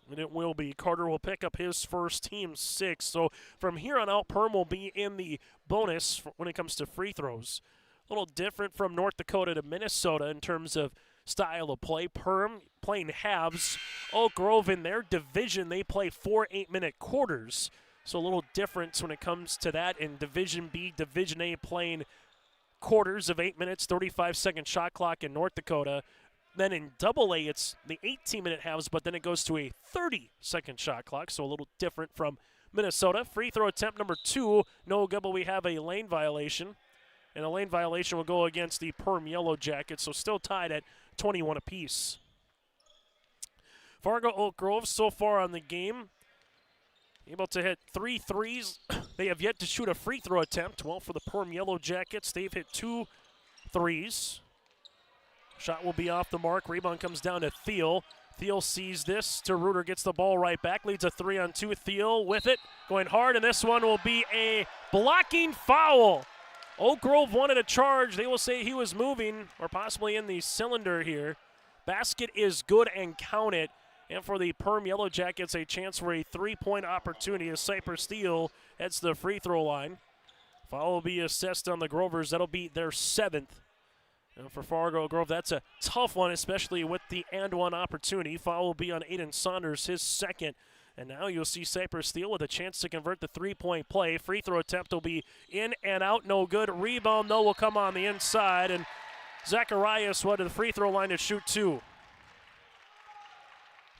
And it will be. Carter will pick up his first, team 6. So from here on out, Perm will be in the bonus when it comes to free throws. A little different from North Dakota to Minnesota in terms of style of play. Perm playing halves. Oak Grove in their division, they play 4 8-minute quarters. So a little difference when it comes to that. In Division B, Division A playing quarters of 8 minutes, 35-second shot clock in North Dakota. Then in Double A, it's the 18-minute halves, but then it goes to a 30-second shot clock, so a little different from Minnesota. Free throw attempt number 2, no good, but we have a lane violation. And a lane violation will go against the Perm Yellow Jackets, so still tied at 21 apiece. Fargo Oak Grove so far on the game, able to hit 3 threes. They have yet to shoot a free throw attempt. Well, for the Perm Yellow Jackets, they've hit 2 threes. Shot will be off the mark. Rebound comes down to Thiel. Thiel sees this to Reuter, gets the ball right back, leads a 3-on-2. Thiel with it, going hard, and this one will be a blocking foul. Oak Grove wanted a charge. They will say he was moving or possibly in the cylinder here. Basket is good and count it. And for the Perm Yellow Jackets, a chance for a 3-point opportunity as Cypress Thiel heads to the free throw line. Foul will be assessed on the Grovers. That'll be their 7th. And for Fargo Grove, that's a tough one, especially with the and-one opportunity. Foul will be on Aiden Saunders, his 2nd. And now you'll see Cypress Thiel with a chance to convert the 3-point play. Free throw attempt will be in and out, no good. Rebound, though, will come on the inside. And Zacharias went to the free throw line to shoot 2.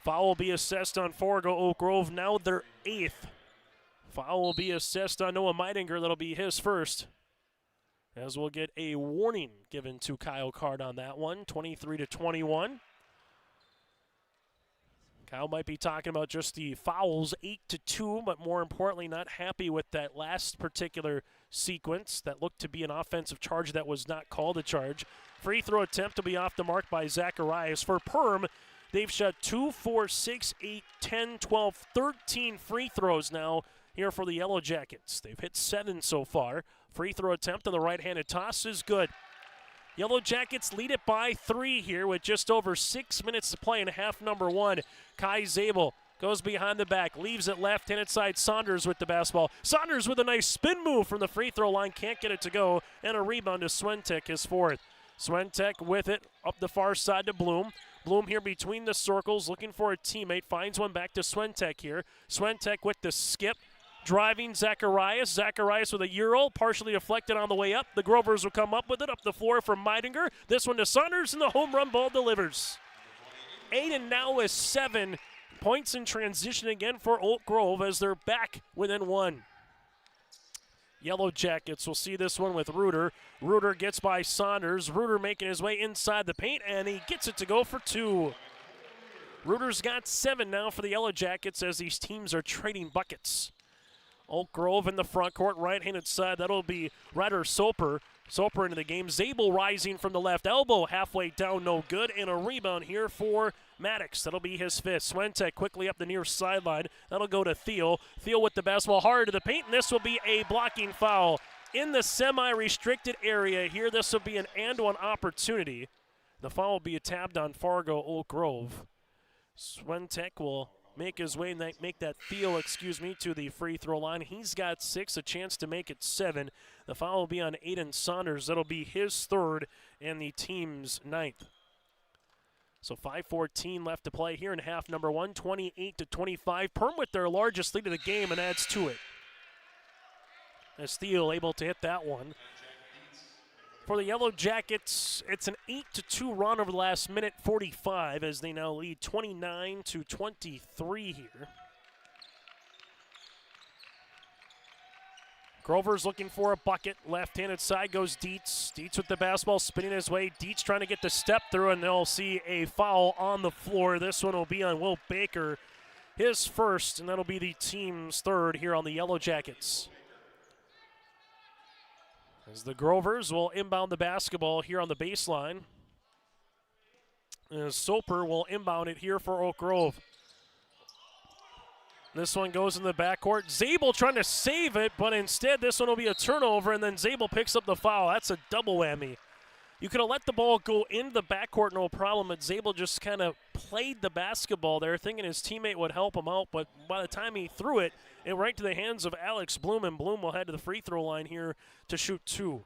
Foul will be assessed on Fargo Oak Grove, now their 8th. Foul will be assessed on Noah Meidinger. That'll be his 1st. As we'll get a warning given to Kyle Card on that one, 23-21. Kyle might be talking about just the fouls, 8-2, but more importantly, not happy with that last particular sequence that looked to be an offensive charge that was not called a charge. Free throw attempt to be off the mark by Zacharias. For Perm, they've shot 2, 4, 6, 8, 10, 12, 13 free throws now here for the Yellow Jackets. They've hit 7 so far. Free throw attempt on the right-handed toss is good. Yellow Jackets lead it by 3 here with just over 6 minutes to play in half number 1. Kai Zabel Goes behind the back, leaves it left-handed side. Saunders with the basketball. Saunders with a nice spin move from the free throw line. Can't get it to go. And a rebound to Swentek, his fourth. Swentek with it up the far side to Bloom. Bloom here between the circles, looking for a teammate. Finds one back to Swentek here. Swentek with the skip. Driving Zacharias. Zacharias with a Euro, partially deflected on the way up. The Grovers will come up with it up the floor for Meidinger. This one to Saunders, and the home run ball delivers. Aiden now with 7 points in transition again for Oak Grove as they're back within 1. Yellow Jackets will see this one with Reuter. Reuter gets by Saunders. Reuter making his way inside the paint, and he gets it to go for 2. Reuter's got 7 now for the Yellow Jackets as these teams are trading buckets. Oak Grove in the front court, right-handed side. That'll be Ryder Soper. Soper into the game. Zabel rising from the left elbow, halfway down, no good. And a rebound here for Maddox. That'll be his 5th. Swentek quickly up the near sideline. That'll go to Thiel. Thiel with the basketball hard to the paint, and this will be a blocking foul in the semi-restricted area here. This will be an and-one opportunity. The foul will be tabbed on Fargo Oak Grove. Swentek will make his way, make that Thiel, to the free throw line. He's got 6, a chance to make it 7. The foul will be on Aiden Saunders. That'll be his 3rd and the team's 9th. So 5:14 left to play here in half number 1, 28-25. Perm with their largest lead of the game and adds to it. As Thiel able to hit that one. For the Yellow Jackets, it's an 8-2 run over the last minute 45 as they now lead 29-23 here. Grover's looking for a bucket. Left-handed side goes Dietz. Dietz with the basketball, spinning his way. Dietz trying to get the step through, and they'll see a foul on the floor. This one will be on Will Baker, his 1st, and that'll be the team's 3rd here on the Yellow Jackets. As the Grovers will inbound the basketball here on the baseline. As Soper will inbound it here for Oak Grove. This one goes in the backcourt. Zabel trying to save it, but instead this one will be a turnover, and then Zabel picks up the foul. That's a double whammy. You could have let the ball go into the backcourt, no problem, but Zabel just kind of played the basketball there, thinking his teammate would help him out, but by the time he threw it, it right to the hands of Alex Bloom, and Bloom will head to the free throw line here to shoot 2.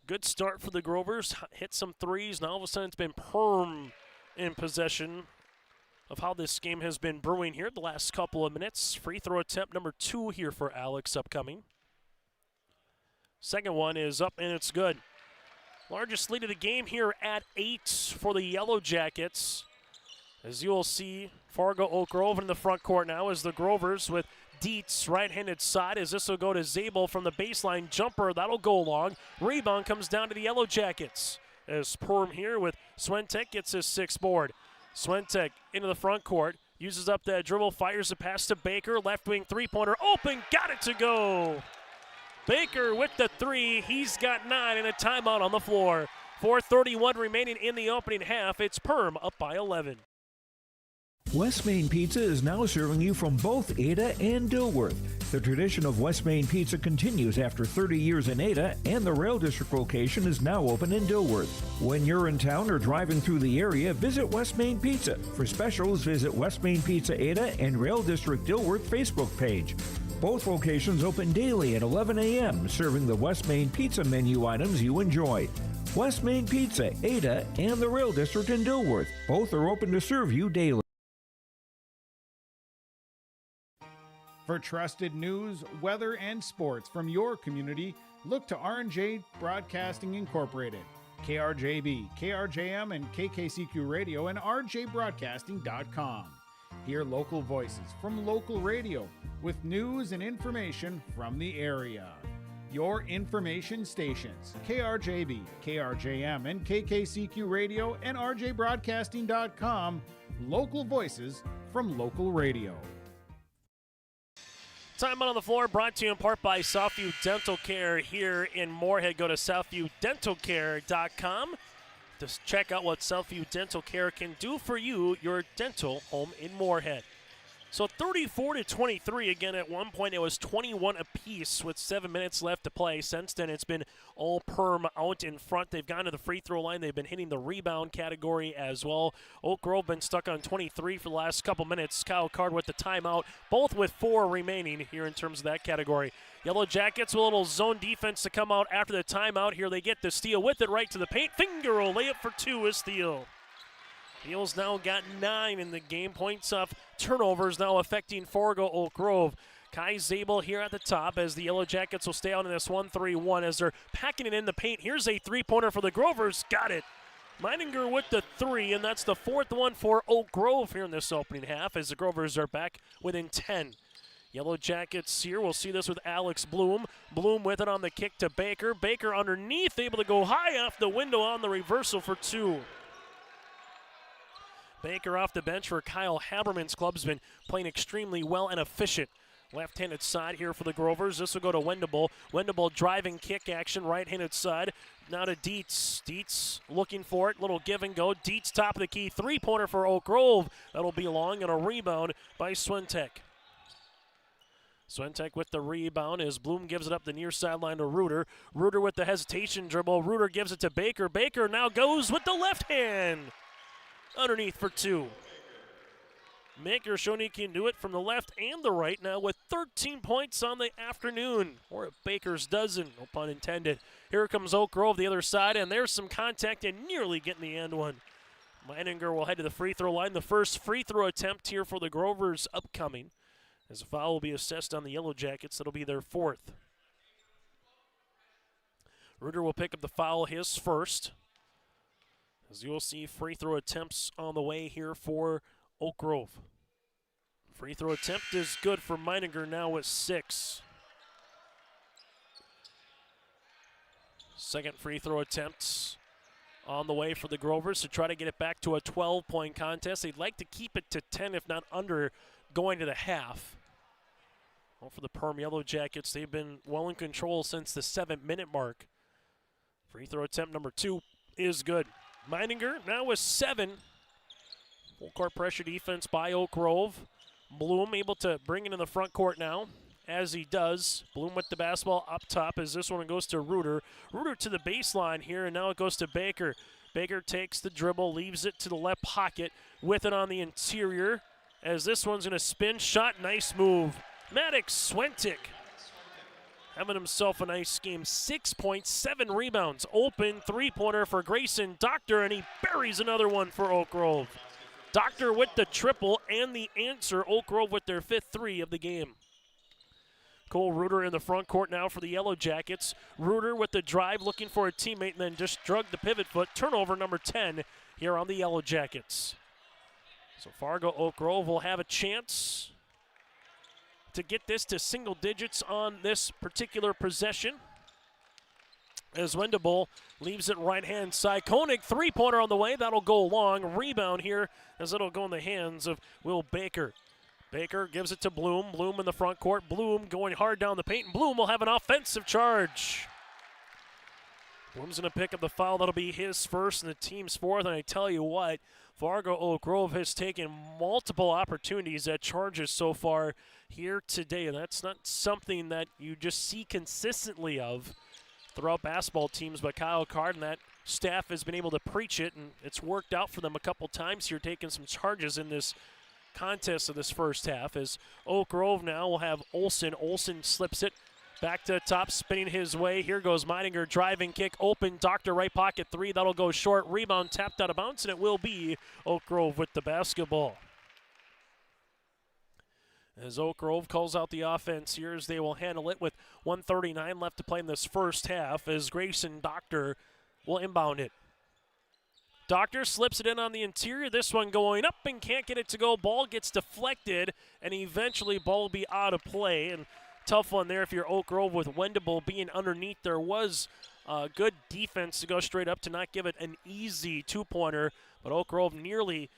Good start for the Grovers. Hit some threes. Now all of a sudden it's been Perm in possession of how this game has been brewing here the last couple of minutes. Free throw attempt number 2 here for Alex upcoming. Second one is up, and it's good. Largest lead of the game here at 8 for the Yellow Jackets. As you will see, Fargo Oak Grove in the front court now as the Grovers with Dietz right-handed side as this will go to Zabel from the baseline jumper. That'll go long. Rebound comes down to the Yellow Jackets as Perm here with Swentek gets his 6th board. Swentek into the front court, uses up that dribble, fires a pass to Baker. Left wing three-pointer open, got it to go. Baker with the 3. He's got 9 and a timeout on the floor. 4:31 remaining in the opening half. It's Perm up by 11. West Main Pizza is now serving you from both Ada and Dilworth. The tradition of West Main Pizza continues after 30 years in Ada, and the Rail District location is now open in Dilworth. When you're in town or driving through the area, visit West Main Pizza. For specials, visit West Main Pizza Ada and Rail District Dilworth Facebook page. Both locations open daily at 11 a.m., serving the West Main Pizza menu items you enjoy. West Main Pizza, Ada, and the Rail District in Dilworth. Both are open to serve you daily. For trusted news, weather, and sports from your community, look to R&J Broadcasting Incorporated. KRJB, KRJM, and KKCQ Radio and rjbroadcasting.com. Hear local voices from local radio with news and information from the area. Your information stations, KRJB, KRJM, and KKCQ Radio and rjbroadcasting.com. Local voices from local radio. Time out on the floor brought to you in part by Southview Dental Care here in Moorhead. Go to southviewdentalcare.com to check out what Southview Dental Care can do for you, your dental home in Moorhead. So 34-23 again. At one point it was 21 apiece with 7 minutes left to play. Since then it's been all Perm out in front. They've gone to the free throw line. They've been hitting the rebound category as well. Oak Grove been stuck on 23 for the last couple minutes. Kyle Card with the timeout, both with 4 remaining here in terms of that category. Yellow Jackets with a little zone defense to come out after the timeout. Here they get the steal with it right to the paint. Finger roll, layup for 2 is Steele. Steele's now got 9 in the game. Points off turnovers now affecting Fargo Oak Grove. Kai Zabel here at the top as the Yellow Jackets will stay out in this 1-3-1 as they're packing it in the paint. Here's a three-pointer for the Grovers. Got it. Meininger with the 3, and that's the 4th one for Oak Grove here in this opening half as the Grovers are back within 10. Yellow Jackets here. We'll see this with Alex Bloom. Bloom with it on the kick to Baker. Baker underneath, able to go high off the window on the reversal for 2. Baker off the bench for Kyle Haberman's club's been playing extremely well and efficient. Left-handed side here for the Grovers. This will go to Wendable. Wendable driving kick action, right-handed side. Now to Dietz. Dietz looking for it. Little give and go. Dietz top of the key. Three-pointer for Oak Grove. That'll be long and a rebound by Swentek. Swentek with the rebound as Bloom gives it up the near sideline to Reuter. Reuter with the hesitation dribble. Reuter gives it to Baker. Baker now goes with the left hand. Underneath for 2. Maker showing he can do it from the left and the right now with 13 points on the afternoon. Or a Baker's dozen, no pun intended. Here comes Oak Grove the other side, and there's some contact and nearly getting the end one. Meininger will head to the free throw line. The first free throw attempt here for the Grovers upcoming. As a foul will be assessed on the Yellow Jackets, that'll be their 4th. Reuter will pick up the foul, his first. As you'll see, free throw attempts on the way here for Oak Grove. Free throw attempt is good for Meininger now with 6. Second free throw attempts on the way for the Grovers to try to get it back to a 12-point contest. They'd like to keep it to 10, if not under, going to the half. Well, for the Perm Yellow Jackets, they've been well in control since the 7-minute mark. Free throw attempt number 2 is good. Meininger now with 7. Full court pressure defense by Oak Grove. Bloom able to bring it in the front court now, as he does. Bloom with the basketball up top as this one goes to Reuter. Reuter to the baseline here, and now it goes to Baker. Baker takes the dribble, leaves it to the left pocket, with it on the interior, as this one's going to spin. Shot, nice move. Maddox Swentek having himself a nice game. 6 points, 7 rebounds. Open three-pointer for Grayson Doctor, and he buries another one for Oak Grove. Doctor with the triple and the answer. Oak Grove with their 5th 3 of the game. Cole Reuter in the front court now for the Yellow Jackets. Reuter with the drive, looking for a teammate, and then just drug the pivot foot. Turnover number 10 here on the Yellow Jackets. So Fargo Oak Grove will have a chance to get this to single digits on this particular possession. As Wendable leaves it right-hand side. Koenig, three-pointer on the way. That'll go long. Rebound here as it'll go in the hands of Will Baker. Baker gives it to Bloom. Bloom in the front court. Bloom going hard down the paint, and Bloom will have an offensive charge. Bloom's going to pick up the foul. That'll be his first and the team's 4th. And I tell you what, Fargo Oak Grove has taken multiple opportunities at charges so far here today. And that's not something that you just see consistently of throughout basketball teams, but Kyle Card and that staff has been able to preach it, and it's worked out for them a couple times here, taking some charges in this contest of this first half. As Oak Grove now will have Olsen. Olsen slips it back to the top, spinning his way. Here goes Meininger, driving kick, open, Doctor right pocket 3. That'll go short. Rebound tapped out of bounds, and it will be Oak Grove with the basketball. As Oak Grove calls out the offense here, as they will handle it with 1:39 left to play in this first half, as Grayson Doctor will inbound it. Doctor slips it in on the interior. This one going up and can't get it to go. Ball gets deflected, and eventually ball will be out of play. And tough one there if you're Oak Grove with Wendable being underneath. There was good defense to go straight up to not give it an easy two-pointer, but Oak Grove nearly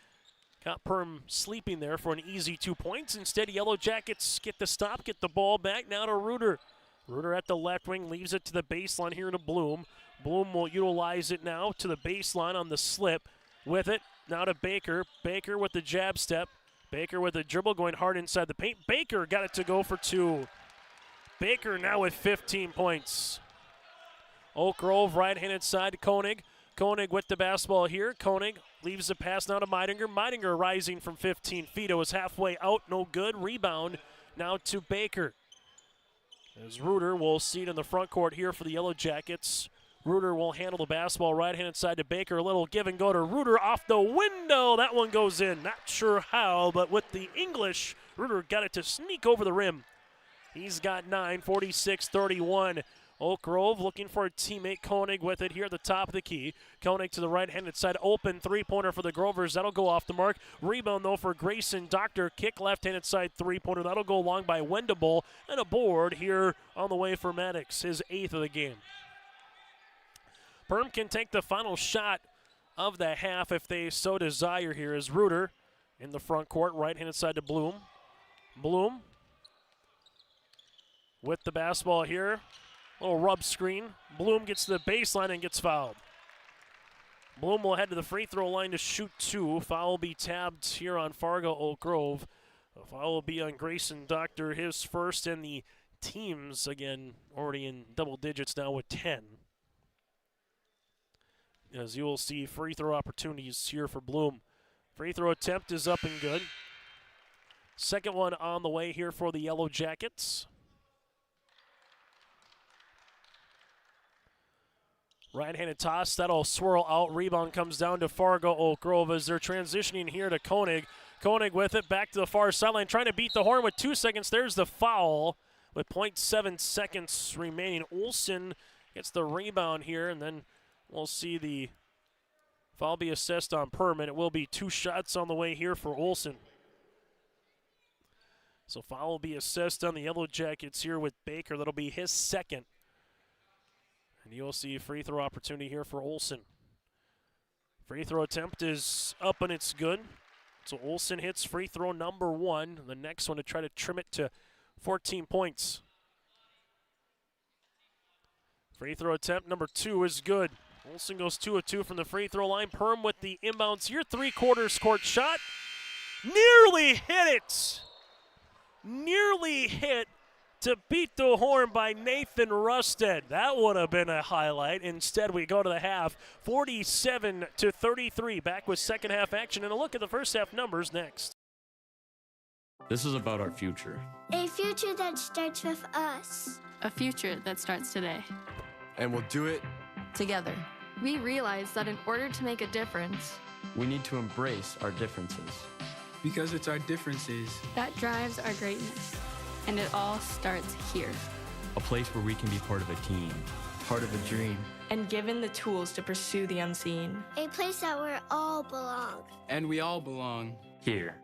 got Perm sleeping there for an easy 2 points. Instead, Yellow Jackets get the stop, get the ball back now to Reuter. Reuter at the left wing leaves it to the baseline here to Bloom. Bloom will utilize it now to the baseline on the slip with it. Now to Baker. Baker with the jab step. Baker with a dribble going hard inside the paint. Baker got it to go for 2. Baker now with 15 points. Oak Grove right-handed side to Koenig. Koenig with the basketball here. Koenig leaves the pass now to Meidinger. Meidinger rising from 15 feet. It was halfway out, no good. Rebound now to Baker. As Reuter will see it in the front court here for the Yellow Jackets. Reuter will handle the basketball right-handed side to Baker. A little give and go to Reuter off the window. That one goes in. Not sure how, but with the English, Reuter got it to sneak over the rim. He's got 9, 46-31. Oak Grove looking for a teammate. Koenig with it here at the top of the key. Koenig to the right-handed side. Open three-pointer for the Grovers. That'll go off the mark. Rebound, though, for Grayson Doctor. Kick left-handed side three-pointer. That'll go long by Wendable. And a board here on the way for Maddox, his 8th of the game. Perham can take the final shot of the half if they so desire here as Reuter in the front court. Right-handed side to Bloom. Bloom with the basketball here. Little rub screen. Bloom gets to the baseline and gets fouled. Bloom will head to the free throw line to shoot 2. Foul will be tabbed here on Fargo Oak Grove. The foul will be on Grayson Doctor, his first, and the teams, again, already in double digits now with 10. As you will see, free throw opportunities here for Bloom. Free throw attempt is up and good. Second one on the way here for the Yellow Jackets. Right-handed toss, that'll swirl out. Rebound comes down to Fargo Oak Grove as they're transitioning here to Koenig. Koenig with it, back to the far sideline, trying to beat the horn with 2 seconds. There's the foul with 0.7 seconds remaining. Olsen gets the rebound here, and then we'll see the foul be assessed on Perham, and it will be 2 shots on the way here for Olsen. So foul will be assessed on the Yellow Jackets here with Baker. That'll be his second. And you'll see a free throw opportunity here for Olsen. Free throw attempt is up and it's good. So Olsen hits free throw number 1. The next one to try to trim it to 14 points. Free throw attempt number 2 is good. Olsen goes 2 of 2 from the free throw line. Perham with the inbounds here. 3/4 court shot. Nearly hit it. Nearly hit to beat the horn by Nathan Rusted. That would have been a highlight. Instead, we go to the half, 47-33. Back with second half action, and a look at the first half numbers next. This is about our future. A future that starts with us. A future that starts today. And we'll do it together. We realize that in order to make a difference, we need to embrace our differences. Because it's our differences that drives our greatness. And it all starts here. A place where we can be part of a team, part of a dream. And given the tools to pursue the unseen. A place that we all belong. And we all belong here.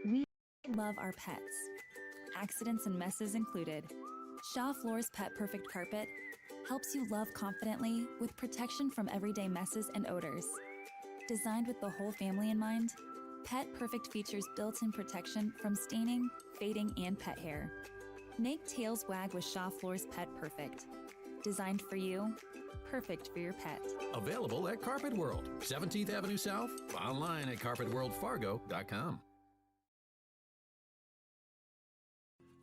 We love our pets. Accidents and messes included. Shaw Floor's Pet Perfect Carpet helps you love confidently with protection from everyday messes and odors. Designed with the whole family in mind, Pet Perfect features built-in protection from staining, fading, and pet hair. Make tails wag with Shaw Floor's Pet Perfect. Designed for you, perfect for your pet. Available at Carpet World, 17th Avenue South, online at carpetworldfargo.com.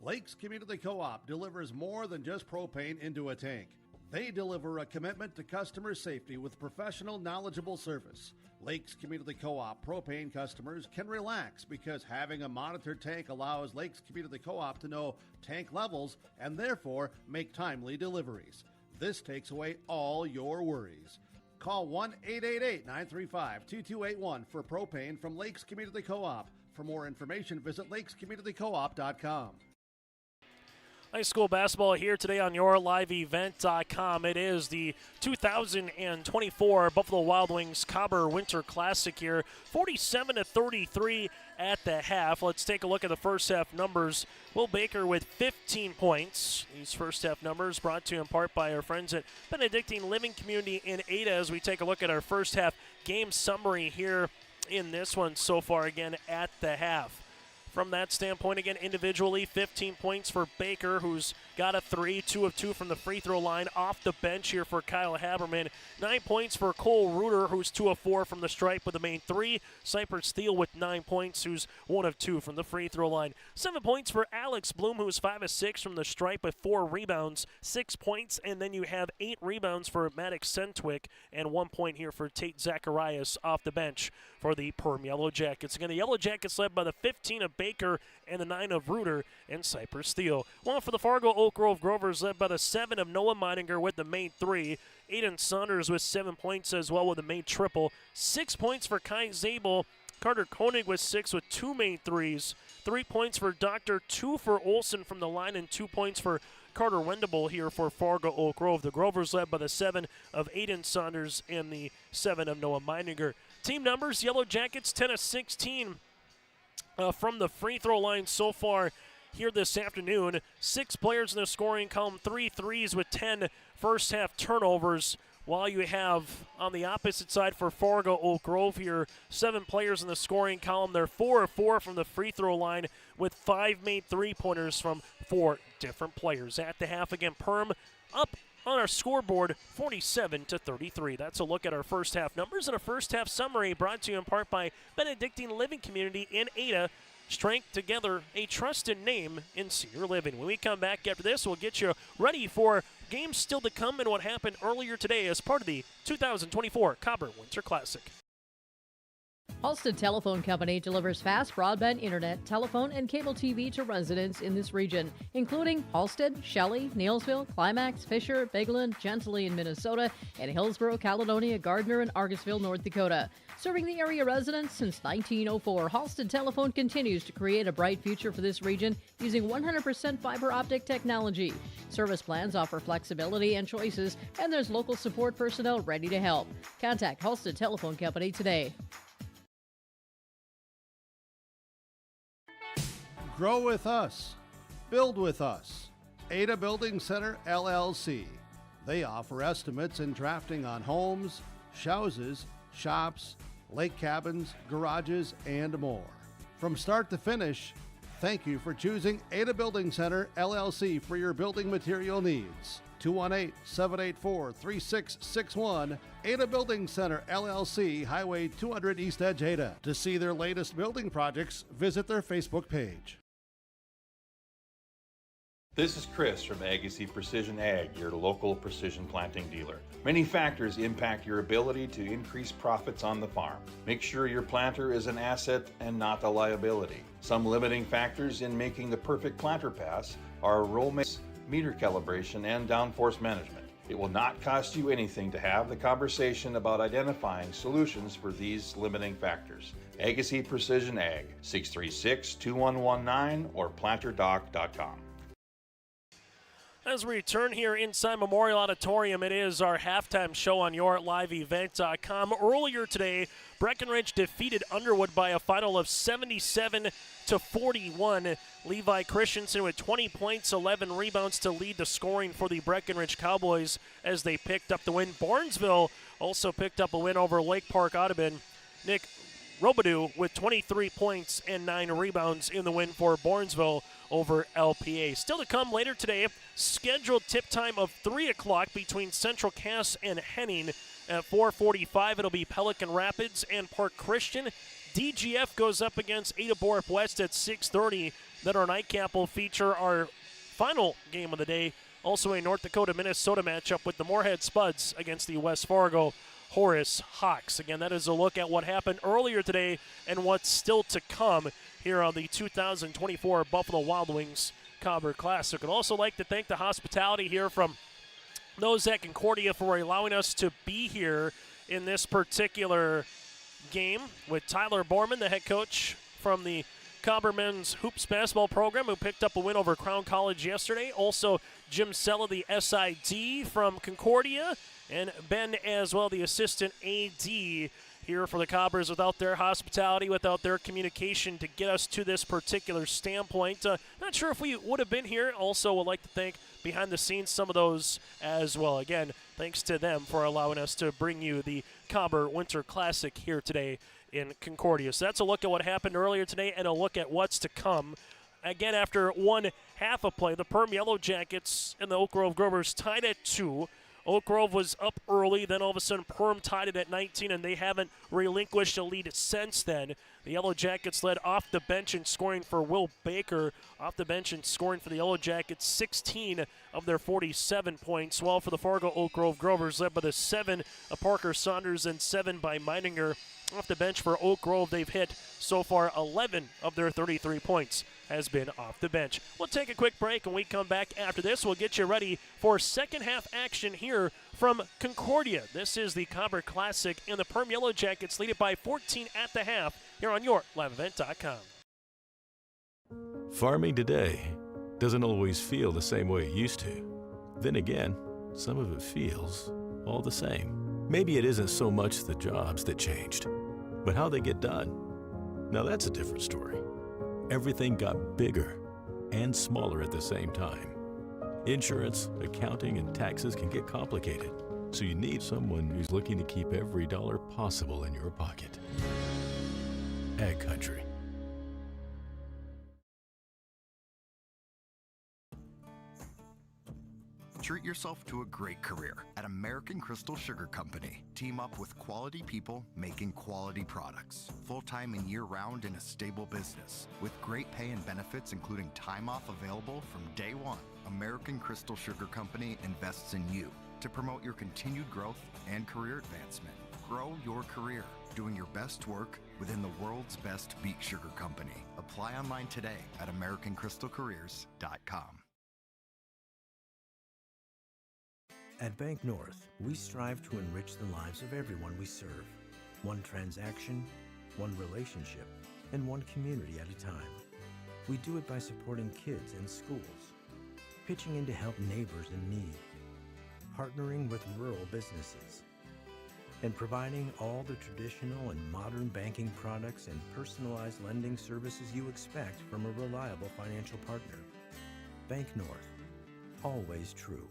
Lakes Community Co-op delivers more than just propane into a tank. They deliver a commitment to customer safety with professional, knowledgeable service. Lakes Community Co-op propane customers can relax because having a monitored tank allows Lakes Community Co-op to know tank levels and therefore make timely deliveries. This takes away all your worries. Call 1-888-935-2281 for propane from Lakes Community Co-op. For more information, visit lakescommunitycoop.com. High school basketball here today on YourLiveEvent.com. It is the 2024 Buffalo Wild Wings Cobber Winter Classic here, 47-33 at the half. Let's take a look at the first half numbers. Will Baker with 15 points. These first half numbers brought to you in part by our friends at Benedictine Living Community in Ada as we take a look at our first half game summary here in this one so far again at the half. From that standpoint, again, individually, 15 points for Baker, who's got a 3, 2 of 2 from the free throw line off the bench here for Kyle Haberman. 9 points for Cole Reuter, who's 2 of 4 from the stripe with the main 3. Cypress Steele with 9 points, who's 1 of 2 from the free throw line. 7 points for Alex Bloom, who's 5 of 6 from the stripe with 4 rebounds, 6 points, and then you have 8 rebounds for Maddox Sentwick, and 1 point here for Tate Zacharias off the bench for the Perham Yellow Jackets. Again, the Yellow Jackets led by the 15 of Baker and the 9 of Reuter and Cypress Steele. While for the Fargo Oak Grove Grovers led by the 7 of Noah Meininger with the main 3. Aiden Saunders with 7 points as well with the main triple. 6 points for Kai Zabel. Carter Koenig with 6 with 2 main 3s. 3 points for Doctor, 2 for Olsen from the line, and 2 points for Carter Wendable here for Fargo Oak Grove. The Grovers led by the 7 of Aiden Saunders and the 7 of Noah Meininger. Team numbers, Yellow Jackets 10 of 16 from the free throw line so far here this afternoon. 6 players in the scoring column, 3 threes with 10 first half turnovers. While you have on the opposite side for Fargo Oak Grove here, 7 players in the scoring column. They're 4 of 4 from the free throw line with 5 made 3-pointers from 4 different players. At the half again, Perm up on our scoreboard, 47-33. That's a look at our first half numbers and a first half summary brought to you in part by Benedictine Living Community in Ada. Strength together, a trusted name in senior living. When we come back after this, we'll get you ready for games still to come and what happened earlier today as part of the 2024 Cobber Winter Classic. Halstead Telephone Company delivers fast broadband internet, telephone, and cable TV to residents in this region, including Halstead, Shelley, Neilsville, Climax, Fisher, Bigland, Gentilly in Minnesota, and Hillsborough, Caledonia, Gardner, and Argosville, North Dakota. Serving the area residents since 1904, Halstead Telephone continues to create a bright future for this region using 100% fiber optic technology. Service plans offer flexibility and choices, and there's local support personnel ready to help. Contact Halstead Telephone Company today. Grow with us. Build with us. Ada Building Center, LLC. They offer estimates and drafting on homes, houses, shops, lake cabins, garages, and more. From start to finish, thank you for choosing Ada Building Center, LLC for your building material needs. 218-784-3661, Ada Building Center, LLC, Highway 200 East Edge, Ada. To see their latest building projects, visit their Facebook page. This is Chris from Agassiz Precision Ag, your local precision planting dealer. Many factors impact your ability to increase profits on the farm. Make sure your planter is an asset and not a liability. Some limiting factors in making the perfect planter pass are roll mix, meter calibration, and downforce management. It will not cost you anything to have the conversation about identifying solutions for these limiting factors. Agassiz Precision Ag, 636-2119 or planterdoc.com. As we return here inside Memorial Auditorium, it is our halftime show on YourLiveEvent.com. Earlier today, Breckenridge defeated Underwood by a final of 77-41. Levi Christensen with 20 points, 11 rebounds to lead the scoring for the Breckenridge Cowboys as they picked up the win. Barnesville also picked up a win over Lake Park Audubon. Nick Robidoux with 23 points and 9 rebounds in the win for Barnesville over LPA. Still to come later today, scheduled tip time of 3 o'clock between Central Cass and Henning. At 4:45, it'll be Pelican Rapids and Park Christian. DGF goes up against Ada Borup West at 6:30. Then our nightcap will feature our final game of the day, also a North Dakota-Minnesota matchup with the Moorhead Spuds against the West Fargo Horace Hawks. Again, that is a look at what happened earlier today and what's still to come here on the 2024 Buffalo Wild Wings Cobber Classic. I'd also like to thank the hospitality here from those at Concordia for allowing us to be here in this particular game with Tyler Borman, the head coach from the Cobber men's hoops basketball program, who picked up a win over Crown College yesterday. Also, Jim Sella, the SID from Concordia, and Ben as well, the assistant AD here for the Cobbers. Without their hospitality, without their communication to get us to this particular standpoint, not sure if we would have been here. Also, would like to thank behind the scenes some of those as well. Again, thanks to them for allowing us to bring you the Cobber Winter Classic here today in Concordia. So that's a look at what happened earlier today and a look at what's to come. Again, after one half of play, the Perm Yellow Jackets and the Oak Grove Grovers tied at 2. Oak Grove was up early, then all of a sudden Perm tied it at 19, and they haven't relinquished a lead since then. The Yellow Jackets led off the bench in scoring for Will Baker. Off the bench and scoring for the Yellow Jackets, 16 of their 47 points. While for the Fargo Oak Grove Grovers, led by the 7 of Parker Saunders and 7 by Meininger. Off the bench for Oak Grove, they've hit so far 11 of their 33 points has been off the bench. We'll take a quick break, and we come back after this. We'll get you ready for second half action here from Concordia. This is the Cobber Classic, and the Perm Yellow Jackets lead it by 14 at the half here on your liveevent.com. Farming today doesn't always feel the same way it used to. Then again, some of it feels all the same. Maybe it isn't so much the jobs that changed, but how they get done. Now that's a different story. Everything got bigger and smaller at the same time. Insurance, accounting, and taxes can get complicated, so you need someone who's looking to keep every dollar possible in your pocket. Ag Country. Treat yourself to a great career at American Crystal Sugar Company. Team up with quality people making quality products. Full-time and year-round in a stable business. With great pay and benefits including time off available from day one. American Crystal Sugar Company invests in you to promote your continued growth and career advancement. Grow your career, doing your best work within the world's best beet sugar company. Apply online today at AmericanCrystalCareers.com. At Bank North, we strive to enrich the lives of everyone we serve. One transaction, one relationship, and one community at a time. We do it by supporting kids and schools, pitching in to help neighbors in need, partnering with rural businesses, and providing all the traditional and modern banking products and personalized lending services you expect from a reliable financial partner. Bank North, always true.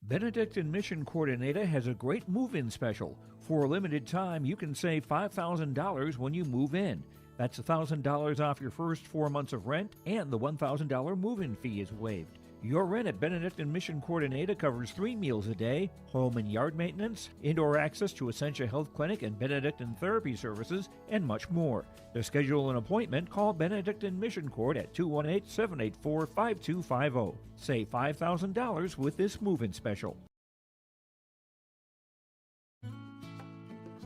Benedictine Mission Coordinator has a great move-in special. For a limited time, you can save $5,000 when you move in. That's $1,000 off your first 4 months of rent, and the $1,000 move-in fee is waived. Your rent at Benedictine Mission Coordinator covers 3 meals a day, home and yard maintenance, indoor access to Essentia Health Clinic and Benedictine Therapy Services, and much more. To schedule an appointment, call Benedictine Mission Court at 218-784-5250. Save $5,000 with this move-in special.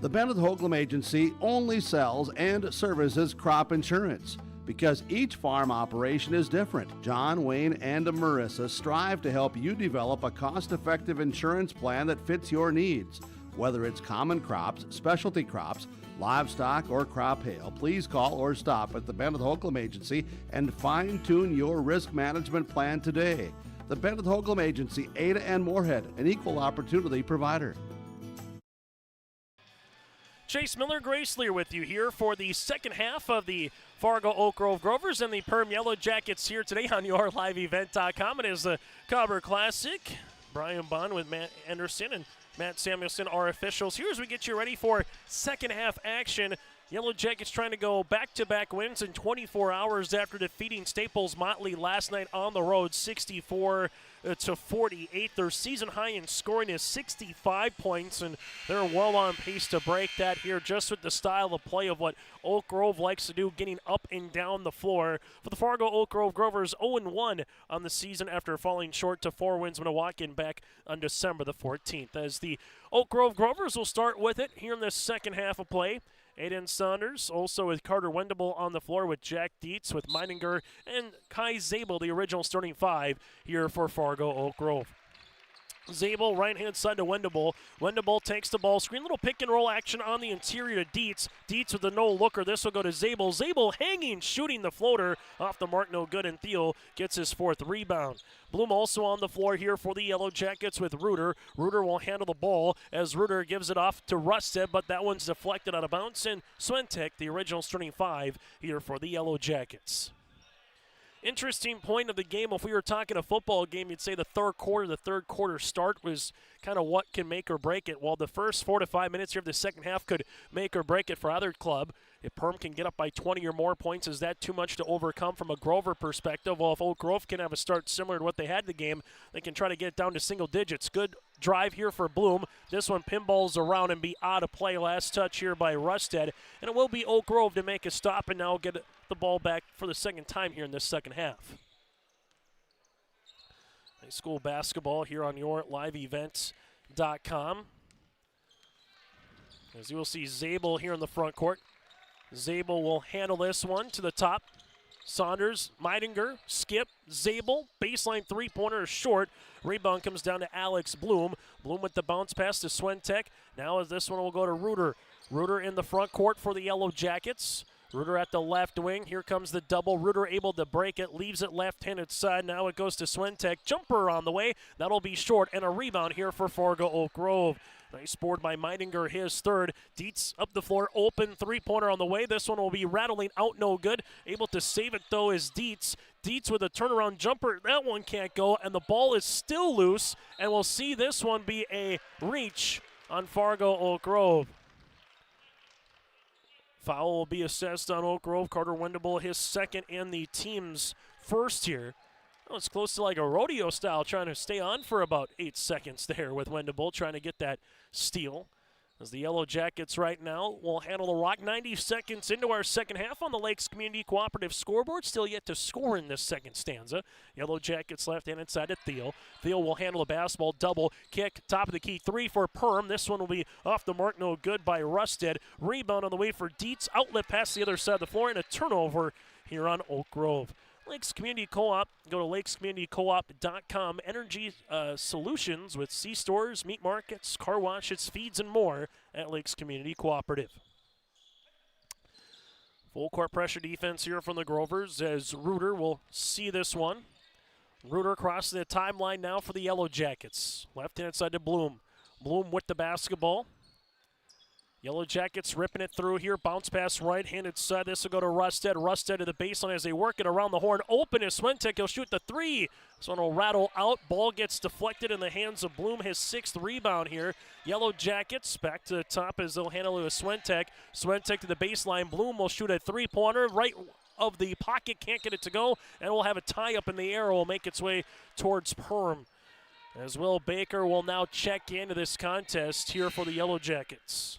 The Bennett Hoagland Agency only sells and services crop insurance. Because each farm operation is different, John, Wayne, and Marissa strive to help you develop a cost-effective insurance plan that fits your needs. Whether it's common crops, specialty crops, livestock, or crop hail, please call or stop at the Bennett Hoagland Agency and fine-tune your risk management plan today. The Bennett Hoagland Agency, Ada and Moorhead, an equal opportunity provider. Chase Miller, Grace Lear with you here for the second half of the Fargo Oak Grove Grovers and the Perm Yellow Jackets here today on your liveevent.com. It is the Cobber Classic. Brian Bond with Matt Anderson and Matt Samuelson are officials here as we get you ready for second half action. Yellow Jackets trying to go back-to-back wins in 24 hours after defeating Staples Motley last night on the road 64-56. to 48. Their season high in scoring is 65 points, and they're well on pace to break that here just with the style of play of what Oak Grove likes to do, getting up and down the floor. For the Fargo Oak Grove Grovers, 0-1 on the season after falling short to 4 wins when a walk-in back on December the 14th. As the Oak Grove Grovers will start with it here in the second half of play. Aiden Saunders, also with Carter Wendable on the floor with Jack Dietz, with Meininger, and Kai Zabel, the original starting 5 here for Fargo Oak Grove. Zabel, right-hand side to Wendable. Wendable takes the ball screen. Little pick-and-roll action on the interior to Dietz. Dietz with a no-looker. This will go to Zabel. Zabel hanging, shooting the floater. Off the mark, no good, and Thiel gets his 4th rebound. Bloom also on the floor here for the Yellow Jackets with Reuter. Reuter will handle the ball as Reuter gives it off to Rusted, but that one's deflected out of bounds. And Swentek, the original starting 5 here for the Yellow Jackets. Interesting point of the game. If we were talking a football game, you'd say the third quarter start was kind of what can make or break it. While the first 4 to 5 minutes here of the second half could make or break it for either club. If Perham can get up by 20 or more points, is that too much to overcome from a Grover perspective? Well, if Oak Grove can have a start similar to what they had in the game, they can try to get it down to single digits. Good drive here for Bloom. This one pinballs around and be out of play. Last touch here by Rusted. And it will be Oak Grove to make a stop and now get the ball back for the second time here in this second half. High school basketball here on your liveevents.com. As you will see Zabel here in the front court. Zabel will handle this one to the top. Saunders, Meidinger, skip, Zabel, baseline three-pointer is short. Rebound comes down to Alex Bloom. Bloom with the bounce pass to Swentek. Now as this one will go to Reuter. Reuter in the front court for the Yellow Jackets. Reuter at the left wing. Here comes the double. Reuter able to break it. Leaves it left-handed side. Now it goes to Swentek. Jumper on the way. That'll be short. And a rebound here for Fargo Oak Grove. Nice board by Meidinger, his 3rd. Dietz up the floor. Open three-pointer on the way. This one will be rattling out no good. Able to save it, though, is Dietz. Dietz with a turnaround jumper. That one can't go. And the ball is still loose. And we'll see this one be a reach on Fargo Oak Grove. Foul will be assessed on Oak Grove. Carter Wendable, his 2nd and the team's 1st here. Well, it's close to like a rodeo style, trying to stay on for about 8 seconds there with Wendable, trying to get that steal. As the Yellow Jackets right now will handle the rock. 90 seconds into our second half on the Lakes Community Cooperative scoreboard. Still yet to score in this second stanza. Yellow Jackets left-handed side to Thiel. Thiel will handle the basketball. Double kick, top of the key, 3 for Perham. This one will be off the mark, no good by Rusted. Rebound on the way for Dietz. Outlet past the other side of the floor, and a turnover here on Oak Grove. Lakes Community Co-op, go to lakescommunitycoop.com. Energy solutions with C-stores, meat markets, car washes, feeds, and more at Lakes Community Cooperative. Full court pressure defense here from the Grovers as Reuter will see this one. Reuter crossing the timeline now for the Yellow Jackets. Left-hand side to Bloom. Bloom with the basketball. Yellow Jackets ripping it through here. Bounce pass right-handed side. This will go to Rusted. Rusted to the baseline as they work it around the horn. Open is Swentek. He'll shoot the 3. This one will rattle out. Ball gets deflected in the hands of Bloom. His 6th rebound here. Yellow Jackets back to the top as they'll handle it with Swentek. Swentek to the baseline. Bloom will shoot a 3-pointer right of the pocket. Can't get it to go. And we'll have a tie up in the air. Will make its way towards Perham. As Will Baker will now check into this contest here for the Yellow Jackets.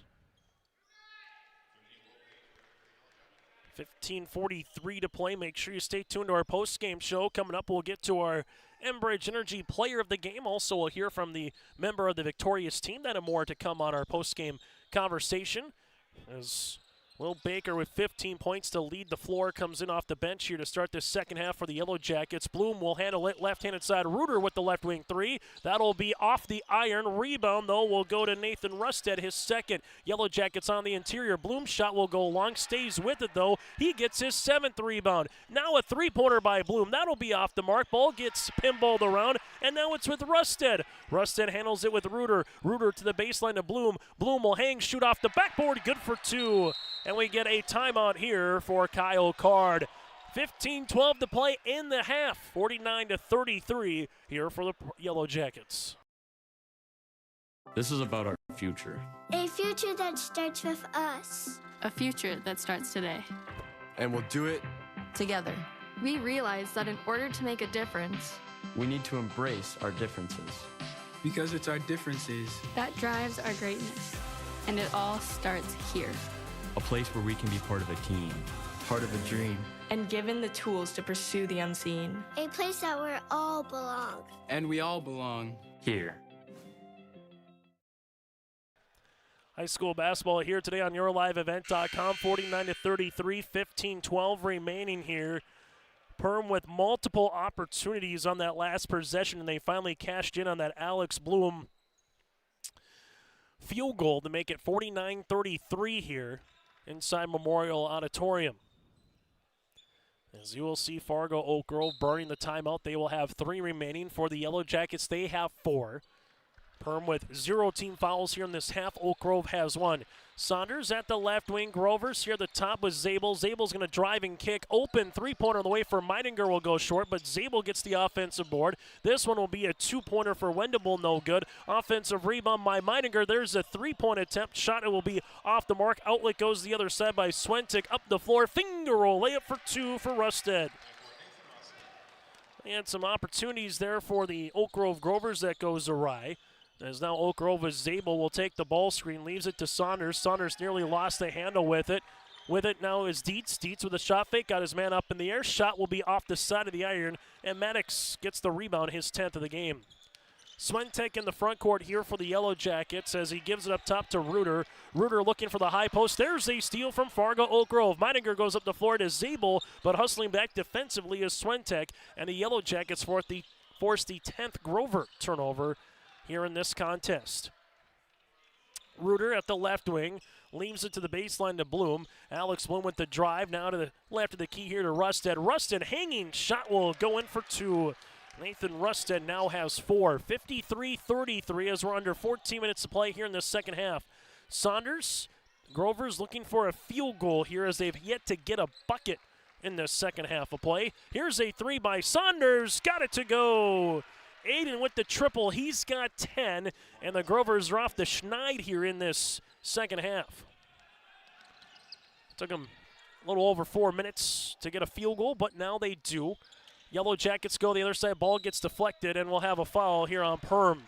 15:43 to play. Make sure you stay tuned to our post-game show. Coming up, we'll get to our Enbridge Energy player of the game. Also, we'll hear from the member of the victorious team. That and more to come on our post-game conversation. As Will Baker with 15 points to lead the floor comes in off the bench here to start this second half for the Yellow Jackets. Bloom will handle it left-handed side. Reuter with the left wing 3. That'll be off the iron. Rebound, though, will go to Nathan Rusted, his 2nd. Yellow Jackets on the interior. Bloom's shot will go long. Stays with it, though. He gets his 7th rebound. Now a 3-pointer by Bloom. That'll be off the mark. Ball gets pinballed around, and now it's with Rusted. Rusted handles it with Reuter. Reuter to the baseline to Bloom. Bloom will hang, shoot off the backboard. Good for 2. And we get a timeout here for Kyle Card. 15-12 to play in the half. 49-33 here for the Yellow Jackets. This is about our future. A future that starts with us. A future that starts today. And we'll do it together. We realize that in order to make a difference, We need to embrace our differences. Because it's our differences that drives our greatness. And it all starts here. A place where we can be part of a team, part of a dream. And given the tools to pursue the unseen. A place that we all belong. And we all belong here. High school basketball here today on YourLiveEvent.com. 49-33, 15-12 remaining here. Perham with multiple opportunities on that last possession, and they finally cashed in on that Alex Bloom field goal to make it 49-33 here inside Memorial Auditorium. As you will see, Fargo Oak Grove burning the timeout. They will have 3 remaining. For the Yellow Jackets, they have 4. Perham with 0 team fouls here in this half. Oak Grove has 1. Saunders at the left wing. Grovers here at the top with Zabel. Zabel's going to drive and kick. Open three-pointer on the way for Meidinger will go short, but Zabel gets the offensive board. This one will be a 2-pointer for Wendable, no good. Offensive rebound by Meidinger. There's a 3-point attempt. Shot, it will be off the mark. Outlet goes the other side by Swentic. Up the floor. Finger roll. Layup for 2 for Rusted. And some opportunities there for the Oak Grove Grovers that goes awry. As now Oak Grove is Zabel will take the ball screen, leaves it to Saunders. Saunders nearly lost the handle with it. With it now is Dietz. Dietz with a shot fake, got his man up in the air. Shot will be off the side of the iron, and Maddox gets the rebound, his 10th of the game. Swentek in the front court here for the Yellow Jackets as he gives it up top to Reuter. Reuter looking for the high post. There's a steal from Fargo Oak Grove. Meidinger goes up the floor to Zabel, but hustling back defensively is Swentek, and the Yellow Jackets force the 10th Grover turnover here in this contest. Reuter at the left wing, leaves it to the baseline to Bloom. Alex Bloom with the drive, now to the left of the key here to Rusted. Rusted hanging, shot will go in for 2. Nathan Rusted now has 4. 53-33 as we're under 14 minutes to play here in the second half. Saunders, Grover's looking for a field goal here as they've yet to get a bucket in the second half of play. Here's a 3 by Saunders, got it to go. Aiden with the triple, he's got 10, and the Grovers are off the schneid here in this second half. Took them a little over 4 minutes to get a field goal, but now they do. Yellow Jackets go the other side, ball gets deflected, and we'll have a foul here on Perham.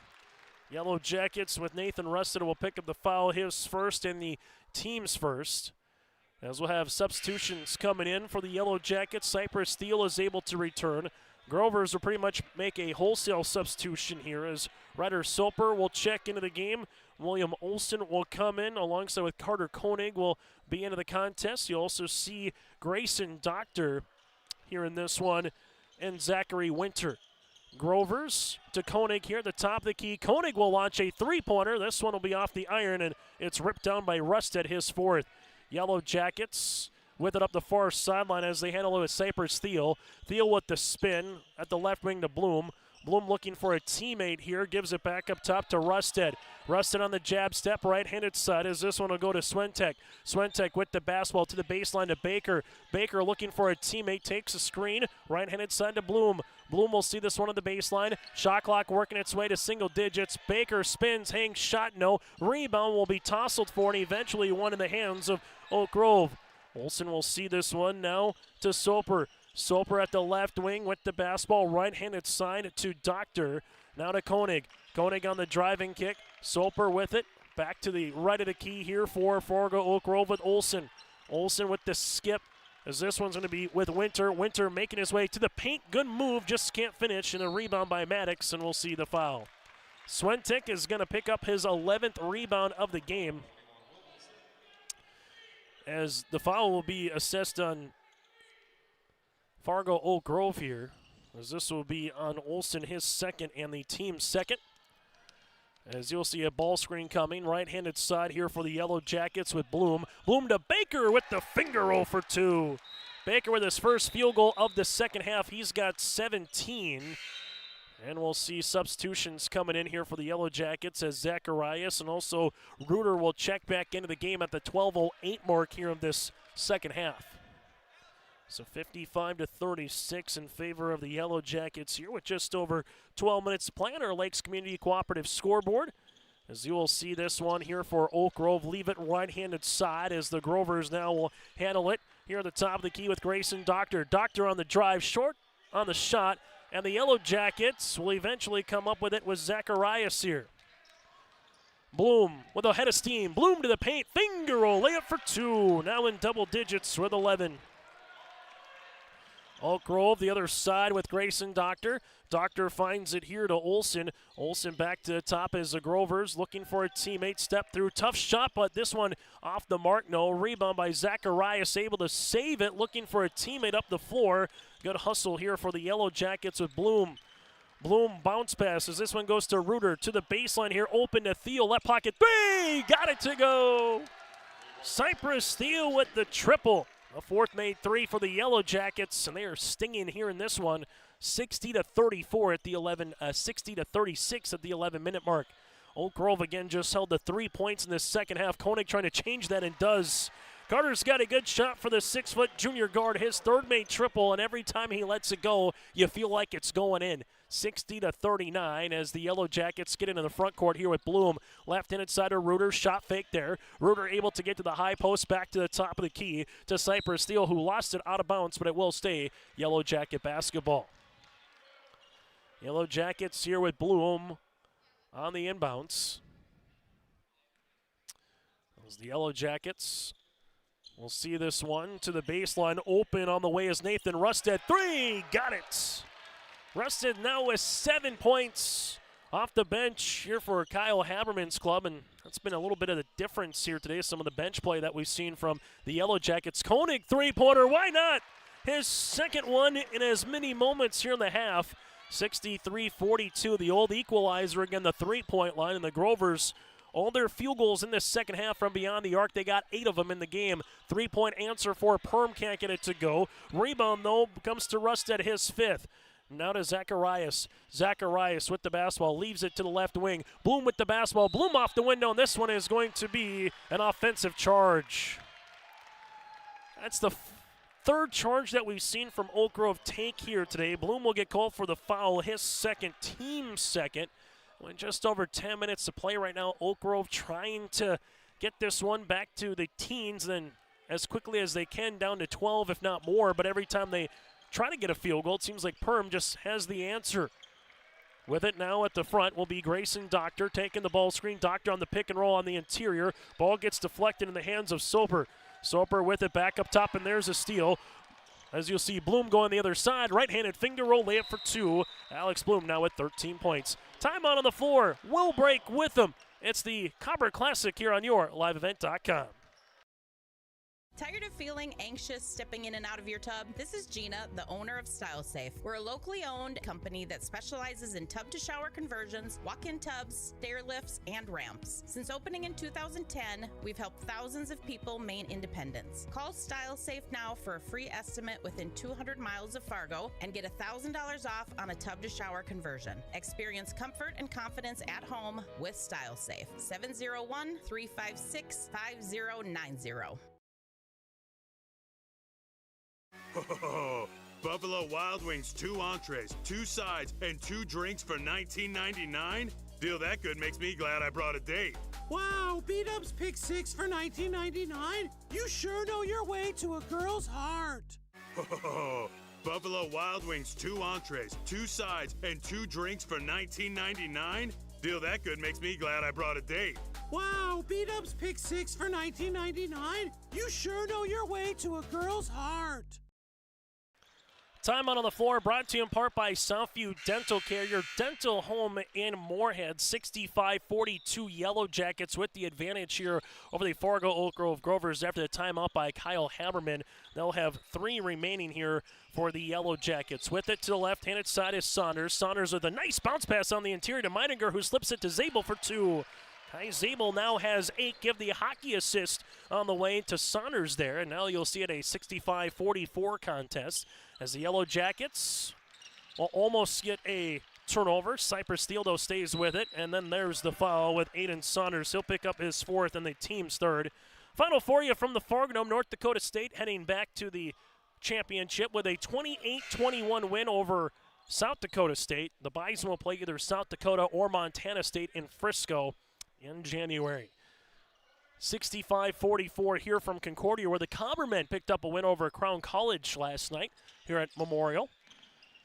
Yellow Jackets with Nathan Rusted will pick up the foul, his first and the team's first. As we'll have substitutions coming in for the Yellow Jackets. Cypress Steele is able to return. Grovers will pretty much make a wholesale substitution here as Ryder Soper will check into the game. William Olson will come in alongside with Carter Koenig will be into the contest. You'll also see Grayson Doctor here in this one and Zachary Winter. Grovers to Koenig here at the top of the key. Koenig will launch a 3-pointer. This one will be off the iron and it's ripped down by Rusted, his 4th. Yellow Jackets with it up the far sideline as they handle it with Cypress Thiel. Thiel with the spin at the left wing to Bloom. Bloom looking for a teammate here, gives it back up top to Rusted. Rusted on the jab step, right-handed side as this one will go to Swentek. Swentek with the basketball to the baseline to Baker. Baker looking for a teammate, takes a screen, right-handed side to Bloom. Bloom will see this one on the baseline. Shot clock working its way to single digits. Baker spins, hangs, shot, no. Rebound will be tousled for and eventually one in the hands of Oak Grove. Olsen will see this one now to Soper. Soper at the left wing with the basketball, right-handed side to Doctor. Now to Koenig. Koenig on the driving kick. Soper with it. Back to the right of the key here for Fargo Oak Grove with Olsen. Olsen with the skip as this one's going to be with Winter. Winter making his way to the paint. Good move, just can't finish. And a rebound by Maddox, and we'll see the foul. Swentek is going to pick up his 11th rebound of the game, as the foul will be assessed on Fargo Oak Grove here, as this will be on Olsen, his 2nd and the team's 2nd. As you'll see a ball screen coming, right-handed side here for the Yellow Jackets with Bloom. Bloom to Baker with the finger roll for 2. Baker with his first field goal of the second half. He's got 17. And we'll see substitutions coming in here for the Yellow Jackets as Zacharias and also Reuter will check back into the game at the 12:08 mark here of this second half. So 55-36 in favor of the Yellow Jackets here with just over 12 minutes to play on our Lakes Community Cooperative scoreboard. As you will see this one here for Oak Grove, leave it right-handed side as the Grovers now will handle it here at the top of the key with Grayson Doctor. Doctor on the drive, short on the shot. And the Yellow Jackets will eventually come up with it with Zacharias here. Bloom with a head of steam. Bloom to the paint. Finger roll. Layup for 2. Now in double digits with 11. Oak Grove the other side with Grayson Doctor. Doctor finds it here to Olsen. Olsen back to the top as the Grovers looking for a teammate. Step through. Tough shot, but this one off the mark. No. Rebound by Zacharias, able to save it. Looking for a teammate up the floor. Good hustle here for the Yellow Jackets with Bloom. Bloom bounce passes. This one goes to Reuter to the baseline here. Open to Thiel. Left pocket. 3. Got it to go. Cypress Thiel with the triple. A fourth made 3 for the Yellow Jackets, and they are stinging here in this one. 60-34 at the 60-36 at the 11-minute mark. Oak Grove again just held the 3 points in the second half. Koenig trying to change that and does. Carter's got a good shot for the 6-foot junior guard. His third made triple, and every time he lets it go, you feel like it's going in. 60-39 as the Yellow Jackets get into the front court here with Bloom. Left-handed side of Reuter, shot fake there. Reuter able to get to the high post, back to the top of the key to Cypress Steele, who lost it out of bounds, but it will stay Yellow Jacket basketball. Yellow Jackets here with Bloom on the inbounds. As the Yellow Jackets will see this one to the baseline. Open on the way is Nathan Rusted. 3, got it. Rusted now with 7 points off the bench here for Kyle Haberman's club, and that's been a little bit of the difference here today, some of the bench play that we've seen from the Yellow Jackets. Koenig, three-pointer, why not? His second one in as many moments here in the half. 63-42, the old equalizer again, the three-point line, and the Grovers, all their field goals in this second half from beyond the arc. They got 8 of them in the game. Three-point answer for Perham, can't get it to go. Rebound, though, comes to Rusted, his 5th. Now to Zacharias. Zacharias with the basketball, leaves it to the left wing. Bloom with the basketball. Bloom off the window, and this one is going to be an offensive charge. That's the third charge that we've seen from Oak Grove take here today. Bloom will get called for the foul, his second, team second. With just over 10 minutes to play right now, Oak Grove trying to get this one back to the teens, then as quickly as they can down to 12, if not more. But every time they try to get a field goal, it seems like Perham just has the answer. With it now at the front will be Grayson Doctor taking the ball screen. Doctor on the pick and roll on the interior. Ball gets deflected in the hands of Soper. Soper with it back up top, and there's a steal. As you'll see, Bloom go on the other side. Right-handed finger roll, layup for 2. Alex Bloom now with 13 points. Timeout on the floor. Will break with them. It's the Cobber Classic here on your liveevent.com. Tired of feeling anxious stepping in and out of your tub? This is Gina, the owner of Style Safe. We're a locally owned company that specializes in tub-to-shower conversions, walk-in tubs, stair lifts, and ramps. Since opening in 2010, we've helped thousands of people maintain independence. Call Style Safe now for a free estimate within 200 miles of Fargo and get $1,000 off on a tub-to-shower conversion. Experience comfort and confidence at home with Style Safe. 701-356-5090. Buffalo Wild Wings, 2 entrees, 2 sides, and 2 drinks for $19.99? Deal that good makes me glad I brought a date. Wow, B-Dubs pick 6 for $19.99? You sure know your way to a girl's heart. Buffalo Wild Wings, 2 entrees, 2 sides, and 2 drinks for $19.99? Deal that good makes me glad I brought a date. Wow, B-Dubs pick 6 for $19.99? You sure know your way to a girl's heart. Timeout on the floor brought to you in part by Southview Dental Care, your dental home in Moorhead. 65-42 Yellow Jackets with the advantage here over the Fargo Oak Grove Grovers after the timeout by Kyle Haberman. They'll have 3 remaining here for the Yellow Jackets. With it to the left-handed side is Saunders. Saunders with a nice bounce pass on the interior to Meininger, who slips it to Zabel for 2. Kai Zabel now has 8. Give the hockey assist on the way to Saunders there. And now you'll see it a 65-44 contest as the Yellow Jackets will almost get a turnover. Cypress Steele, though, stays with it. And then there's the foul with Aiden Saunders. He'll pick up his 4th and the team's 3rd. Final for you from the Fargo, North Dakota State heading back to the championship with a 28-21 win over South Dakota State. The Bison will play either South Dakota or Montana State in Frisco in January. 65-44 here from Concordia, where the Cobber men picked up a win over Crown College last night here at Memorial.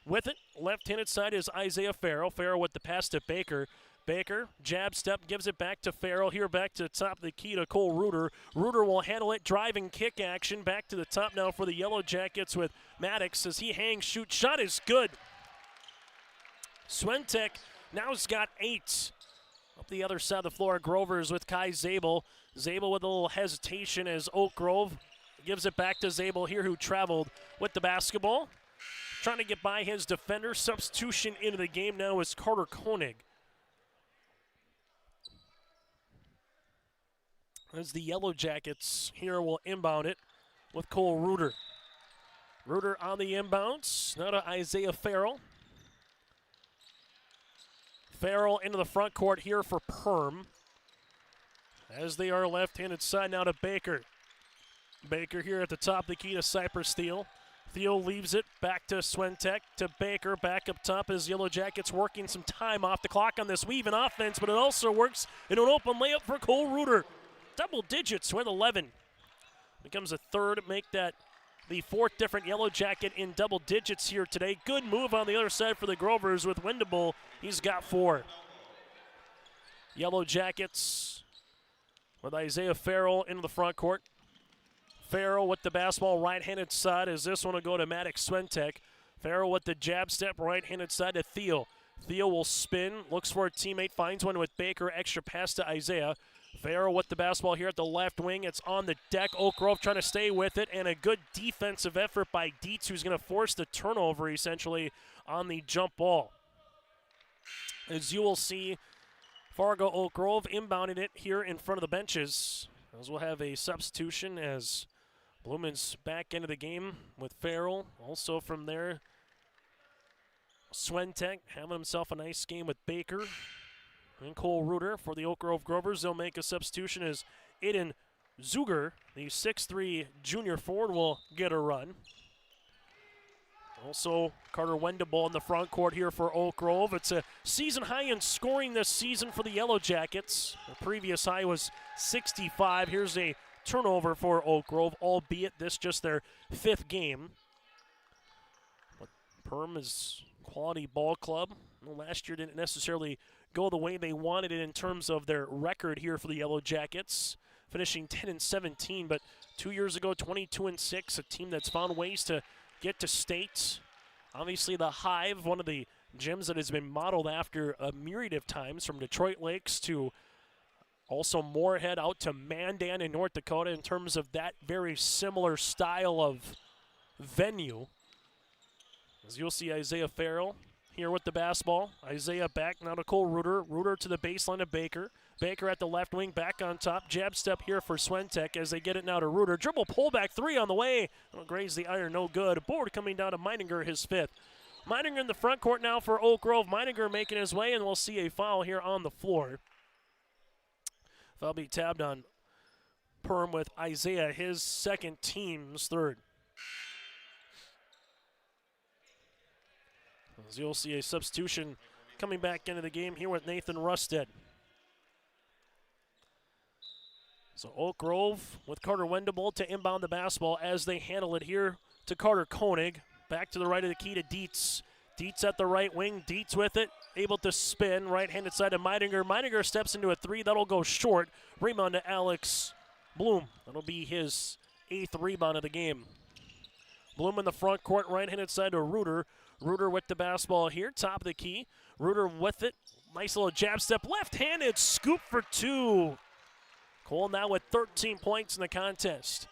with it. Left-handed side is Isaiah Farrell. Farrell with the pass to Baker. Baker, jab step, gives it back to Farrell. Here back to the top of the key to Cole Reuter. Reuter will handle it, driving kick action. Back to the top now for the Yellow Jackets with Maddox as he hangs, shoots. Shot is good. Swentek now has got 8. Up the other side of the floor, Grovers with Kai Zabel. Zabel with a little hesitation as Oak Grove gives it back to Zabel here, who traveled with the basketball. Trying to get by his defender. Substitution into the game now is Carter Koenig. As the Yellow Jackets here will inbound it with Cole Reuter. Reuter on the inbounds. Now to Isaiah Farrell. Farrell into the front court here for Perham. As they are left-handed side now to Baker. Baker here at the top of the key to Cypress Thiel. Thiel leaves it back to Swentek, to Baker, back up top as Yellow Jackets working some time off the clock on this weave in offense, but it also works in an open layup for Cole Reuter. Double digits with 11. Becomes a third, make that the 4th different Yellow Jacket in double digits here today. Good move on the other side for the Grovers with Wendable. He's got 4. Yellow Jackets with Isaiah Farrell into the front court. Farrell with the basketball right-handed side as this one will go to Maddox Swentek. Farrell with the jab step right-handed side to Thiel. Thiel will spin, looks for a teammate, finds one with Baker, extra pass to Isaiah. Farrell with the basketball here at the left wing. It's on the deck. Oak Grove trying to stay with it, and a good defensive effort by Dietz, who's going to force the turnover essentially on the jump ball. As you will see, Fargo Oak Grove inbounding it here in front of the benches. As we'll have a substitution as Blumen's back into the game with Farrell. Also from there, Swentek having himself a nice game with Baker. And Cole Reuter for the Oak Grove Grovers. They'll make a substitution as Aiden Zuger, the 6'3 junior forward, will get a run. Also, Carter Wendable in the front court here for Oak Grove. It's a season high in scoring this season for the Yellow Jackets. The previous high was 65. Here's a turnover for Oak Grove, albeit this just their 5th game. But Perham is quality ball club. Well, last year didn't necessarily go the way they wanted it in terms of their record here for the Yellow Jackets, finishing 10-17, but 2 years ago, 22-6, a team that's found ways to get to state. Obviously the Hive, one of the gyms that has been modeled after a myriad of times, from Detroit Lakes to also Moorhead out to Mandan in North Dakota, in terms of that very similar style of venue. As you'll see, Isaiah Farrell here with the basketball. Isaiah back now to Cole Reuter. Reuter to the baseline of Baker. Baker at the left wing, back on top. Jab step here for Swentek as they get it now to Reuter. Dribble pullback 3 on the way. It'll graze the iron, no good. Board coming down to Meininger, his 5th. Meininger in the front court now for Oak Grove. Meininger making his way, and we'll see a foul here on the floor. Foul be tabbed on Perham with Isaiah, his 2nd, team's 3rd. As you'll see a substitution coming back into the game here with Nathan Rusted. So Oak Grove with Carter Wendable to inbound the basketball as they handle it here to Carter Koenig. Back to the right of the key to Dietz. Dietz at the right wing. Dietz with it, able to spin. Right-handed side to Meininger. Meininger steps into a 3. That'll go short. Rebound to Alex Bloom. That'll be his 8th rebound of the game. Bloom in the front court, right-handed side to Reuter. Reuter with the basketball here, top of the key. Reuter with it. Nice little jab step. Left-handed scoop for 2. Cole now with 13 points in the contest.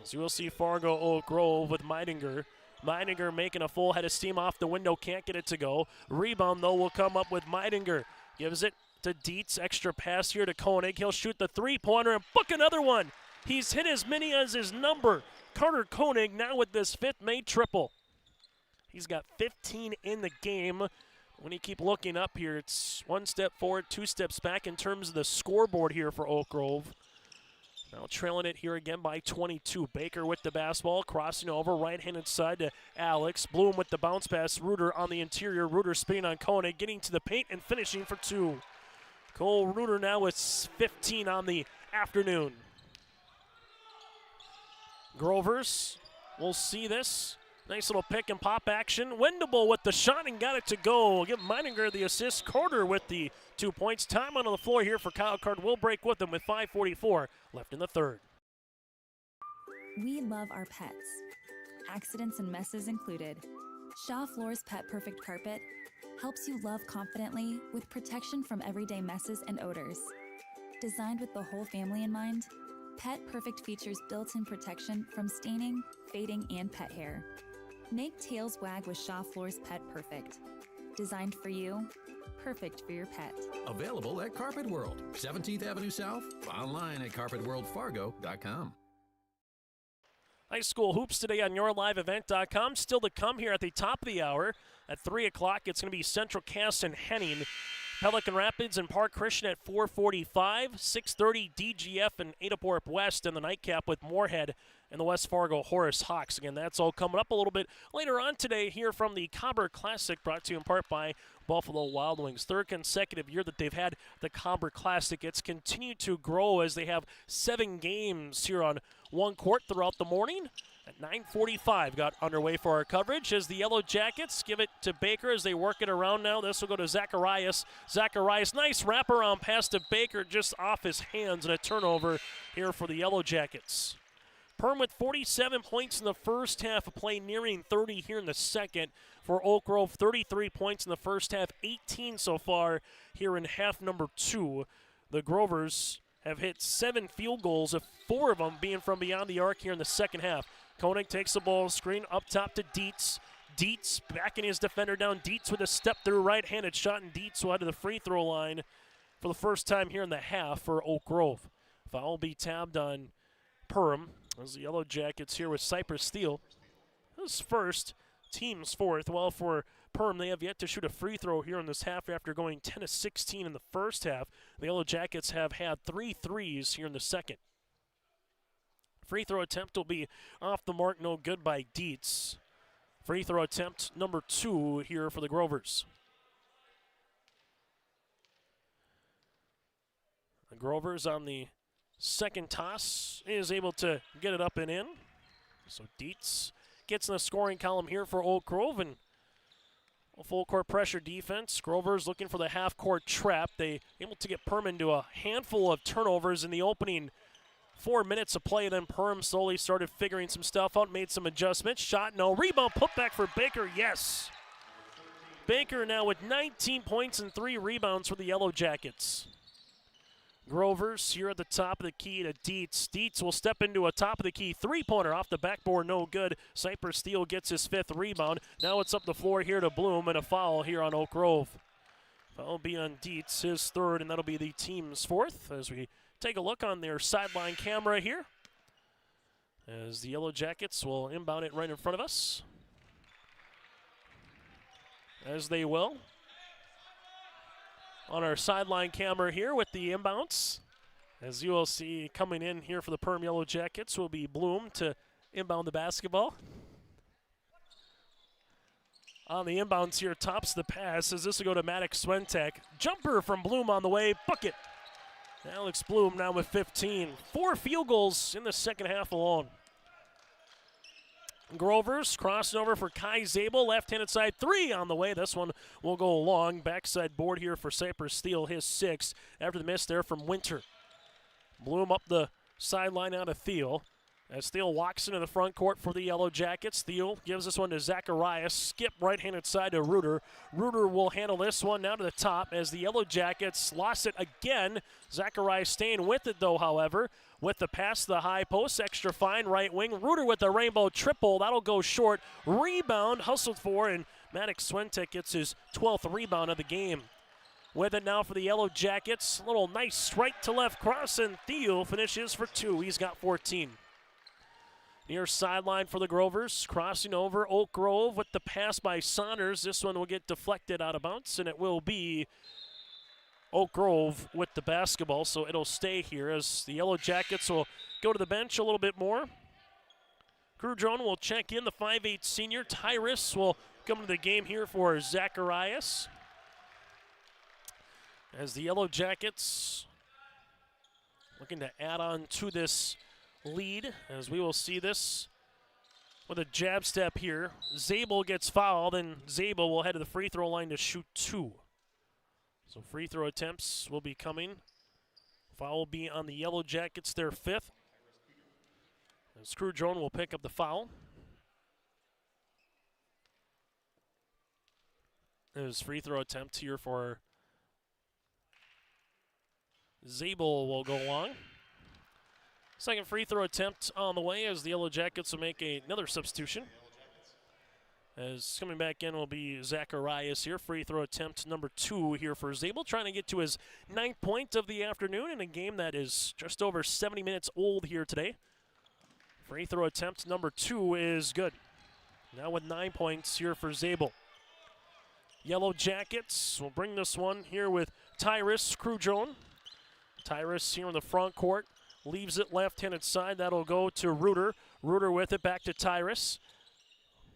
As you will see, Fargo Oak Grove with Meininger. Meininger making a full head of steam off the window. Can't get it to go. Rebound, though, will come up with Meininger. Gives it to Dietz. Extra pass here to Koenig. He'll shoot the 3-pointer and book another one. He's hit as many as his number. Carter Koenig now with this 5th made triple. He's got 15 in the game. When you keep looking up here, it's 1 step forward, 2 steps back in terms of the scoreboard here for Oak Grove. Now trailing it here again by 22. Baker with the basketball, crossing over, right-handed side to Alex. Bloom with the bounce pass. Reuter on the interior. Reuter spinning on Koenig, getting to the paint and finishing for 2. Cole Reuter now with 15 on the afternoon. Grovers will see this. Nice little pick and pop action. Wendable with the shot and got it to go. Give Meininger the assist. Carter with the 2 points. Time on the floor here for Kyle Carter. Will break with them with 5:44 left in the third. We love our pets. Accidents and messes included. Shaw Floor's Pet Perfect Carpet helps you love confidently with protection from everyday messes and odors. Designed with the whole family in mind, Pet Perfect features built-in protection from staining, fading, and pet hair. Make tails wag with Shaw Floor's Pet Perfect. Designed for you, perfect for your pet. Available at Carpet World, 17th Avenue South, online at carpetworldfargo.com. High school hoops today on yourliveevent.com. Still to come here at the top of the hour. At 3 o'clock, it's going to be Central Cass and Henning. Pelican Rapids and Park Christian at 4:45. 6:30 DGF and Adaport West in the nightcap with Moorhead and the West Fargo Horace Hawks. Again, that's all coming up a little bit later on today here from the Cobber Classic, brought to you in part by Buffalo Wild Wings. Third consecutive year that they've had the Cobber Classic. It's continued to grow as they have 7 games here on one court throughout the morning. At 9:45 got underway for our coverage as the Yellow Jackets give it to Baker as they work it around now. This will go to Zacharias. Zacharias, nice wraparound pass to Baker just off his hands, and a turnover here for the Yellow Jackets. Perham with 47 points in the first half of play, nearing 30 here in the second. For Oak Grove, 33 points in the first half, 18 so far here in half number 2. The Grovers have hit 7 field goals, 4 of them being from beyond the arc here in the second half. Koenig takes the ball screen up top to Dietz. Dietz backing his defender down. Dietz with a step-through right-handed shot, and Dietz will head to the free throw line for the first time here in the half for Oak Grove. Foul will be tabbed on Perham as the Yellow Jackets here with Cypress Steele. His first, team's fourth. Well, for Perham, they have yet to shoot a free throw here in this half after going 10 of 16 in the first half. The Yellow Jackets have had 3 threes here in the second. Free throw attempt will be off the mark, no good by Dietz. Free throw attempt number 2 here for the Grovers. The Grovers on the second toss is able to get it up and in. So Dietz gets in the scoring column here for Oak Grove, and a full court pressure defense. Grovers looking for the half court trap. They able to get Perham into a handful of turnovers in the opening 4 minutes of play. Then Perham slowly started figuring some stuff out, made some adjustments. Shot, no. Rebound, put back for Baker, yes. Baker now with 19 points and 3 rebounds for the Yellow Jackets. Grovers here at the top of the key to Dietz. Dietz will step into a top of the key 3-pointer off the backboard, no good. Cypress Steele gets his 5th rebound. Now it's up the floor here to Bloom, and a foul here on Oak Grove. Foul will be on Dietz, his 3rd, and that'll be the team's 4th as we take a look on their sideline camera here as the Yellow Jackets will inbound it right in front of us. As they will. On our sideline camera here with the inbounds. As you will see coming in here for the Perham Yellow Jackets will be Bloom to inbound the basketball. On the inbounds here, tops the pass as this will go to Maddox Swentek. Jumper from Bloom on the way, bucket. Alex Bloom now with 15. 4 field goals in the second half alone. Grovers crossing over for Kai Zabel, left-handed side 3 on the way. This one will go long. Backside board here for Cypress Steele, his 6th after the miss there from Winter. Bloom up the sideline out of Thiel. As Steele walks into the front court for the Yellow Jackets. Steele gives this one to Zacharias. Skip right-handed side to Reuter. Reuter will handle this one now to the top as the Yellow Jackets lost it again. Zacharias staying with it though, however. With the pass to the high post, extra fine right wing. Reuter with the rainbow triple. That'll go short. Rebound, hustled for, and Maddox Swentek gets his 12th rebound of the game. With it now for the Yellow Jackets. Little nice right to left cross, and Thiel finishes for 2. He's got 14. Near sideline for the Grovers, crossing over Oak Grove with the pass by Saunders. This one will get deflected out of bounds, and it will be Oak Grove with the basketball, so it'll stay here as the Yellow Jackets will go to the bench a little bit more. Crew Drone will check in. The 5'8 senior Tyrus will come to the game here for Zacharias. As the Yellow Jackets looking to add on to this lead, as we will see this with a jab step here. Zabel gets fouled, and Zabel will head to the free throw line to shoot 2. So free throw attempts will be coming. Foul will be on the Yellow Jackets, their 5th. And Screwdrone will pick up the foul. His free throw attempt here for Zabel will go long. Second free throw attempt on the way as the Yellow Jackets will make another substitution. As coming back in will be Zacharias here. Free throw attempt number 2 here for Zabel, trying to get to his 9th point of the afternoon in a game that is just over 70 minutes old here today. Free throw attempt number 2 is good. Now with 9 points here for Zabel. Yellow Jackets will bring this one here with Tyrus Crudrone. Tyrus here in the front court. Leaves it left-handed side. That'll go to Reuter. Reuter with it back to Tyrus.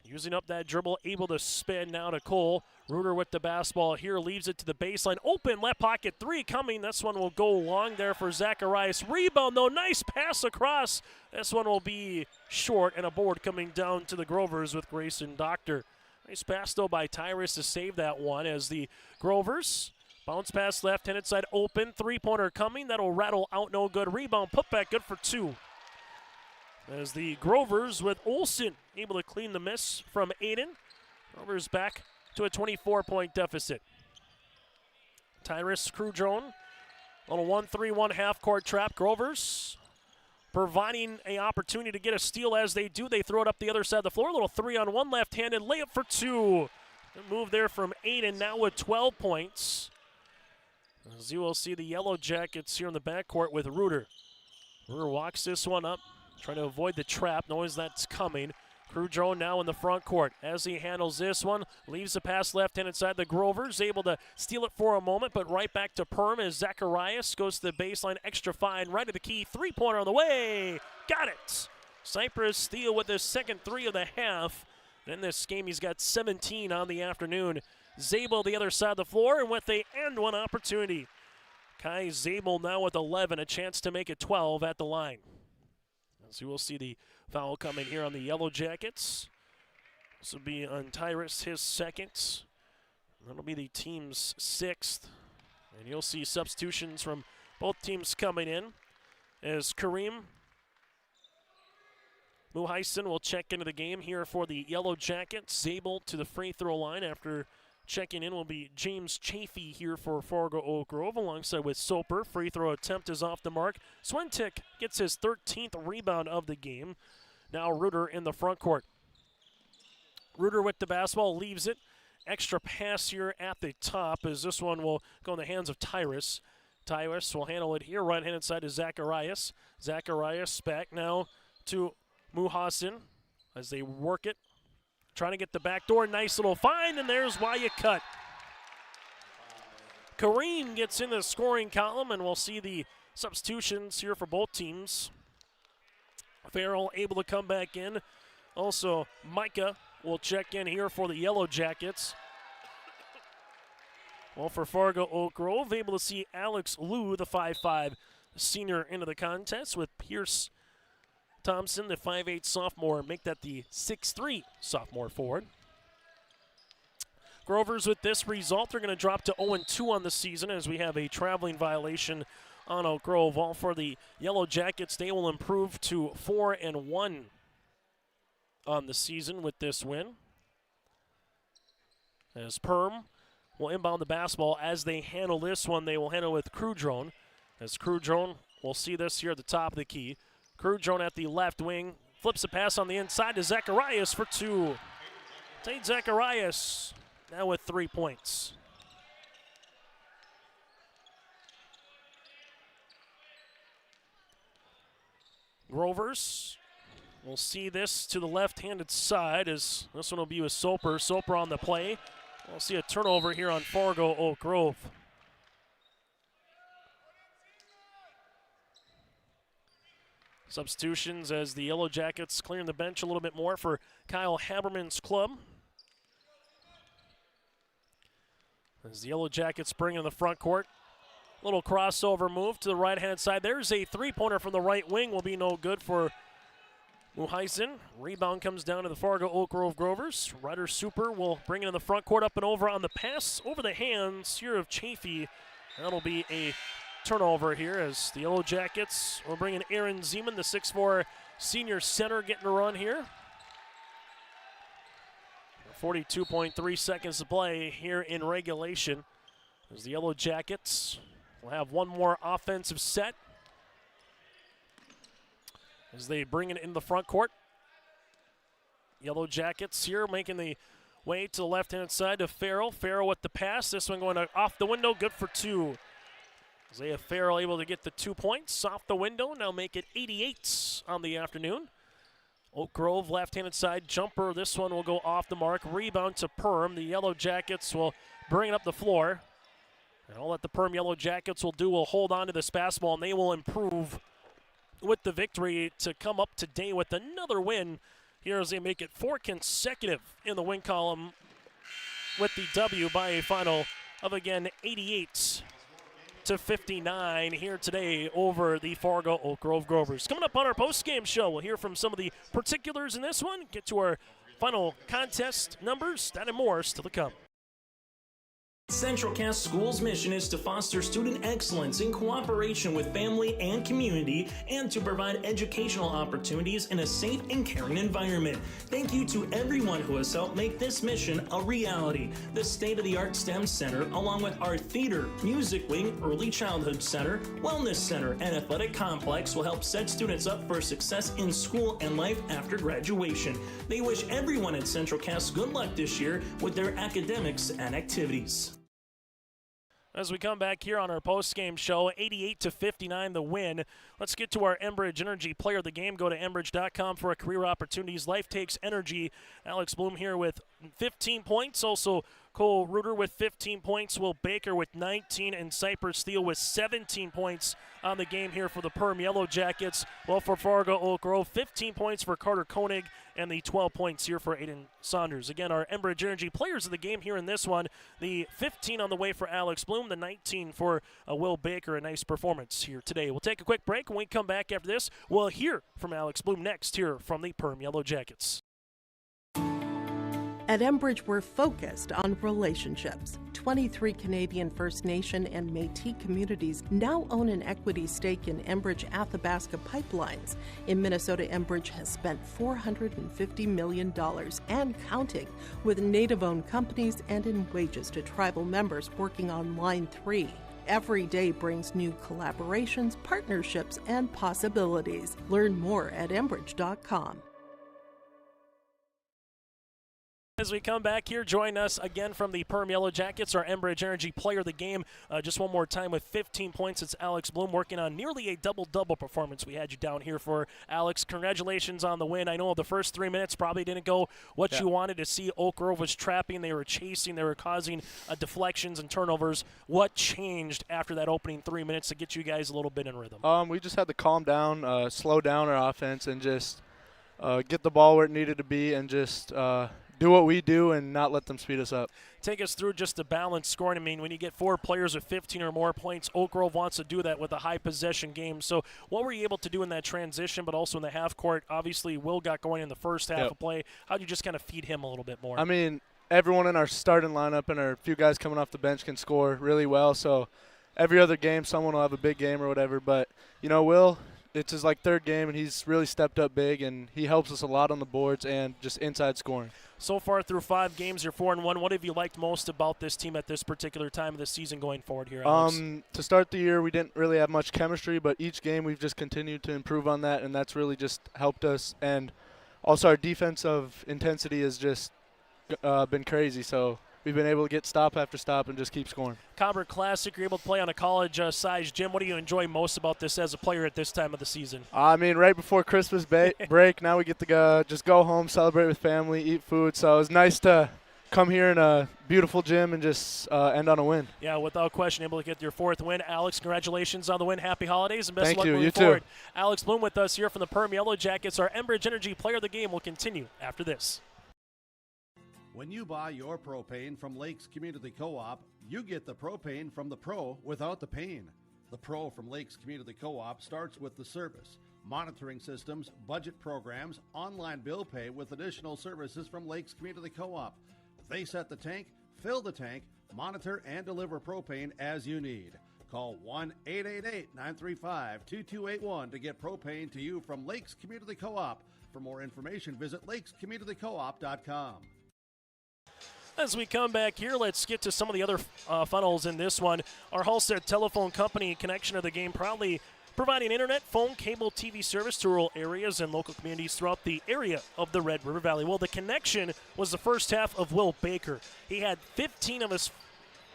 Using up that dribble, able to spin now to Cole. Reuter with the basketball here, leaves it to the baseline. Open, left pocket 3 coming. This one will go long there for Zacharias. Rebound though, nice pass across. This one will be short, and a board coming down to the Grovers with Grayson Doctor. Nice pass though by Tyrus to save that one as the Grovers bounce pass left-handed side open. 3-pointer coming. That'll rattle out, no good. Rebound, put back good for 2. As the Grovers with Olsen able to clean the miss from Aiden. Grovers back to a 24-point deficit. Tyrus Crudrone, little 1-3-1 half-court trap. Grovers providing an opportunity to get a steal as they do. They throw it up the other side of the floor. A little 3-on-1 left-handed layup for 2. Good move there from Aiden, now with 12 points. As you will see the Yellow Jackets here in the backcourt with Reuter. Reuter walks this one up, trying to avoid the trap, knows that's coming. Crudrone now in the front court. As he handles this one, leaves the pass left-handed side. The Grovers able to steal it for a moment, but right back to Perham as Zacharias goes to the baseline, extra fine, right to the key. 3-pointer on the way. Got it. Cypress Steele with his second 3 of the half. In this game, he's got 17 on the afternoon. Zabel the other side of the floor, and with a and-one opportunity. Kai Zabel now with 11, a chance to make it 12 at the line. As you will see the foul coming here on the Yellow Jackets. This will be on Tyrus, his 2nd. That'll be the team's 6th. And you'll see substitutions from both teams coming in as Kareem Muhaisen will check into the game here for the Yellow Jackets. Zabel to the free throw line after checking in will be James Chafee here for Fargo Oak Grove alongside with Soper. Free throw attempt is off the mark. Swentic gets his 13th rebound of the game. Now Reuter in the front court. Reuter with the basketball, leaves it. Extra pass here at the top as this one will go in the hands of Tyrus. Tyrus will handle it here, right-handed side to Zacharias. Zacharias back now to Muhasin as they work it. Trying to get the back door, nice little find, and there's why you cut. Kareem gets in the scoring column, and we'll see the substitutions here for both teams. Farrell able to come back in. Also, Micah will check in here for the Yellow Jackets. Well, for Fargo Oak Grove, able to see Alex Liu, the 5'5" senior, into the contest with Pierce Thompson, the 5'8" sophomore, make that the 6'3" sophomore forward. Grovers with this result, they're going to drop to 0-2 on the season as we have a traveling violation on Oak Grove. All for the Yellow Jackets, they will improve to 4-1 on the season with this win. As Perm will inbound the basketball. As they handle this one, they will handle with Crudrone. As Crudrone, we'll see this here at the top of the key. Crudrone at the left wing, flips a pass on the inside to Zacharias for 2. Tate Zacharias now with 3 points. Grovers will see this to the left-handed side as this one will be with Soper. Soper on the play. We'll see a turnover here on Fargo Oak Grove. Substitutions as the Yellow Jackets clearing the bench a little bit more for Kyle Haberman's club. As the Yellow Jackets bring in the front court. Little crossover move to the right-hand side. There's a 3-pointer from the right wing, will be no good for Muheisen, rebound comes down to the Fargo Oak Grove Grovers. Ryder Super will bring it in the front court, up and over on the pass over the hands here of Chafee. That'll be a turnover here as the Yellow Jackets will bring in Aaron Zeman, the 6'4 senior center, getting a run here. 42.3 seconds to play here in regulation as the Yellow Jackets will have one more offensive set as they bring it in the front court. Yellow Jackets here making the way to the left-hand side to Farrell. Farrell with the pass. This one going off the window, good for two. Isaiah Farrell able to get the 2 points off the window, now make it 88 on the afternoon. Oak Grove left-handed side jumper. This one will go off the mark. Rebound to Perham. The Yellow Jackets will bring it up the floor. And all that the Perham Yellow Jackets will do will hold on to this basketball, and they will improve with the victory to come up today with another win here as they make it 4 consecutive in the win column with the W by a final of, again, 88-59 here today over the Fargo Oak Grove Grovers. Coming up on our post-game show, we'll hear from some of the particulars in this one, get to our final contest numbers, that and more still to come. Central Cass School's mission is to foster student excellence in cooperation with family and community and to provide educational opportunities in a safe and caring environment. Thank you to everyone who has helped make this mission a reality. The state-of-the-art STEM Center, along with our theater, music wing, early childhood center, wellness center, and athletic complex will help set students up for success in school and life after graduation. They wish everyone at Central Cass good luck this year with their academics and activities. As we come back here on our post-game show, 88-59 the win. Let's get to our Enbridge Energy Player of the Game. Go to Enbridge.com for career opportunities. Life takes energy. Alex Bloom here with 15 points. Also Cole Reuter with 15 points. Will Baker with 19. And Cypress Steele with 17 points on the game here for the Perham Yellow Jackets. Well, for Fargo Oak Grove, 15 points for Carter Koenig and the 12 points here for Aiden Saunders. Again, our Enbridge Energy Players of the Game here in this one. The 15 on the way for Alex Bloom, the 19 for Will Baker. A nice performance here today. We'll take a quick break. When we come back after this, we'll hear from Alex Bloom next here from the Perham Yellow Jackets. At Enbridge, we're focused on relationships. 23 Canadian First Nation and Métis communities now own an equity stake in Enbridge Athabasca Pipelines. In Minnesota, Enbridge has spent $450 million and counting, with Native-owned companies and in wages to tribal members working on Line 3. Every day brings new collaborations, partnerships, and possibilities. Learn more at Enbridge.com. As we come back here, join us again from the Perham Yellow Jackets, our Enbridge Energy Player of the Game. Just one more time with 15 points, it's Alex Bloom working on nearly a double-double performance. We had you down here for Alex. Congratulations on the win. I know the first 3 minutes probably didn't go what you wanted to see. Oak Grove was trapping, they were chasing, they were causing deflections and turnovers. What changed after that opening 3 minutes to get you guys a little bit in rhythm? We just had to calm down, slow down our offense, and just get the ball where it needed to be, and just do what we do and not let them speed us up. Take us through just the balanced scoring. I mean, when you get 4 players with 15 or more points, Oak Grove wants to do that with a high possession game. So what were you able to do in that transition, but also in the half court? Obviously, Will got going in the first half of play. How did you just kind of feed him a little bit more? I mean, everyone in our starting lineup and our few guys coming off the bench can score really well. So every other game, someone will have a big game or whatever. But, you know, Will, it's his third game, and he's really stepped up big, and he helps us a lot on the boards and just inside scoring. So far through 5 games, you're 4-1. What have you liked most about this team at this particular time of the season going forward here, Alex? To start the year, we didn't really have much chemistry, but each game we've just continued to improve on that, and that's really just helped us. And also our defensive intensity has just been crazy, so we've been able to get stop after stop and just keep scoring. Cobber Classic, you're able to play on a college-sized gym. What do you enjoy most about this as a player at this time of the season? I mean, right before Christmas break, now we get to just go home, celebrate with family, eat food. So it was nice to come here in a beautiful gym and just end on a win. Yeah, without question, able to get your 4th win. Alex, congratulations on the win. Happy holidays and best Thank of luck you. moving You forward. too. Alex Bloom with us here from the Perham Yellow Jackets. Our Enbridge Energy Player of the Game will continue after this. When you buy your propane from Lakes Community Co-op, you get the propane from the pro without the pain. The pro from Lakes Community Co-op starts with the service, monitoring systems, budget programs, online bill pay with additional services from Lakes Community Co-op. They set the tank, fill the tank, monitor and deliver propane as you need. Call 1-888-935-2281 to get propane to you from Lakes Community Co-op. For more information, visit lakescommunitycoop.com. As we come back here, let's get to some of the other funnels in this one. Our Halstead Telephone Company connection of the game, proudly providing internet, phone, cable, TV service to rural areas and local communities throughout the area of the Red River Valley. Well, the connection was the first half of Will Baker. He had 15 of his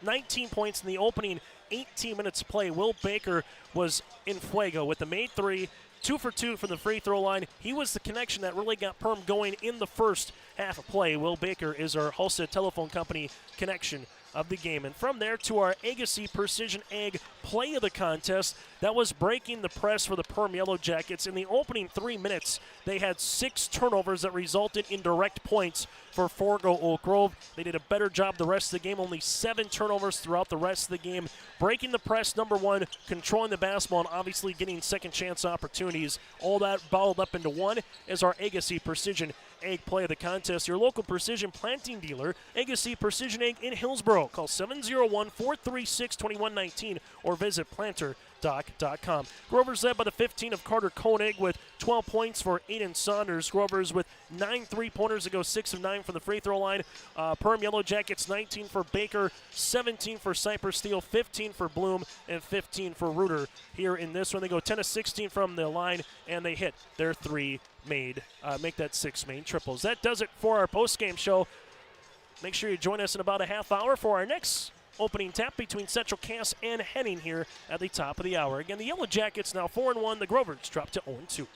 19 points in the opening 18 minutes of play. Will Baker was in fuego with the made three, 2 for 2 from the free throw line. He was the connection that really got Perham going in the first half of play. Will Baker is our Halstead Telephone Company connection of the game. And from there to our Agassiz Precision Ag play of the contest, that was breaking the press for the Perham Yellow Jackets. In the opening 3 minutes, they had 6 turnovers that resulted in direct points for Forgo Oak Grove. They did a better job the rest of the game, only 7 turnovers throughout the rest of the game. Breaking the press, number one, controlling the basketball, and obviously getting second chance opportunities. All that bottled up into one is our Agassiz Precision Ag play of the contest. Your local precision planting dealer, Agassiz Precision Ag in Hillsboro. Call 701-436-2119 or visit planterdoc.com. Grover's led by the 15 of Carter Koenig with 12 points for Aiden Saunders. Grover's with 9 3-pointers to go, 6 of 9 from the free throw line. Perham Yellow Jackets 19 for Baker, 17 for Cypress Steele, 15 for Bloom, and 15 for Reuter. Here in this one, they go 10 of 16 from the line, and they hit their 3 make that 6 main triples. That does it for our post-game show. Make sure you join us in about a half hour for our next opening tap between Central Cass and Henning here at the top of the hour. Again, the Yellow Jackets now 4-1. The Grovers drop to 0-2.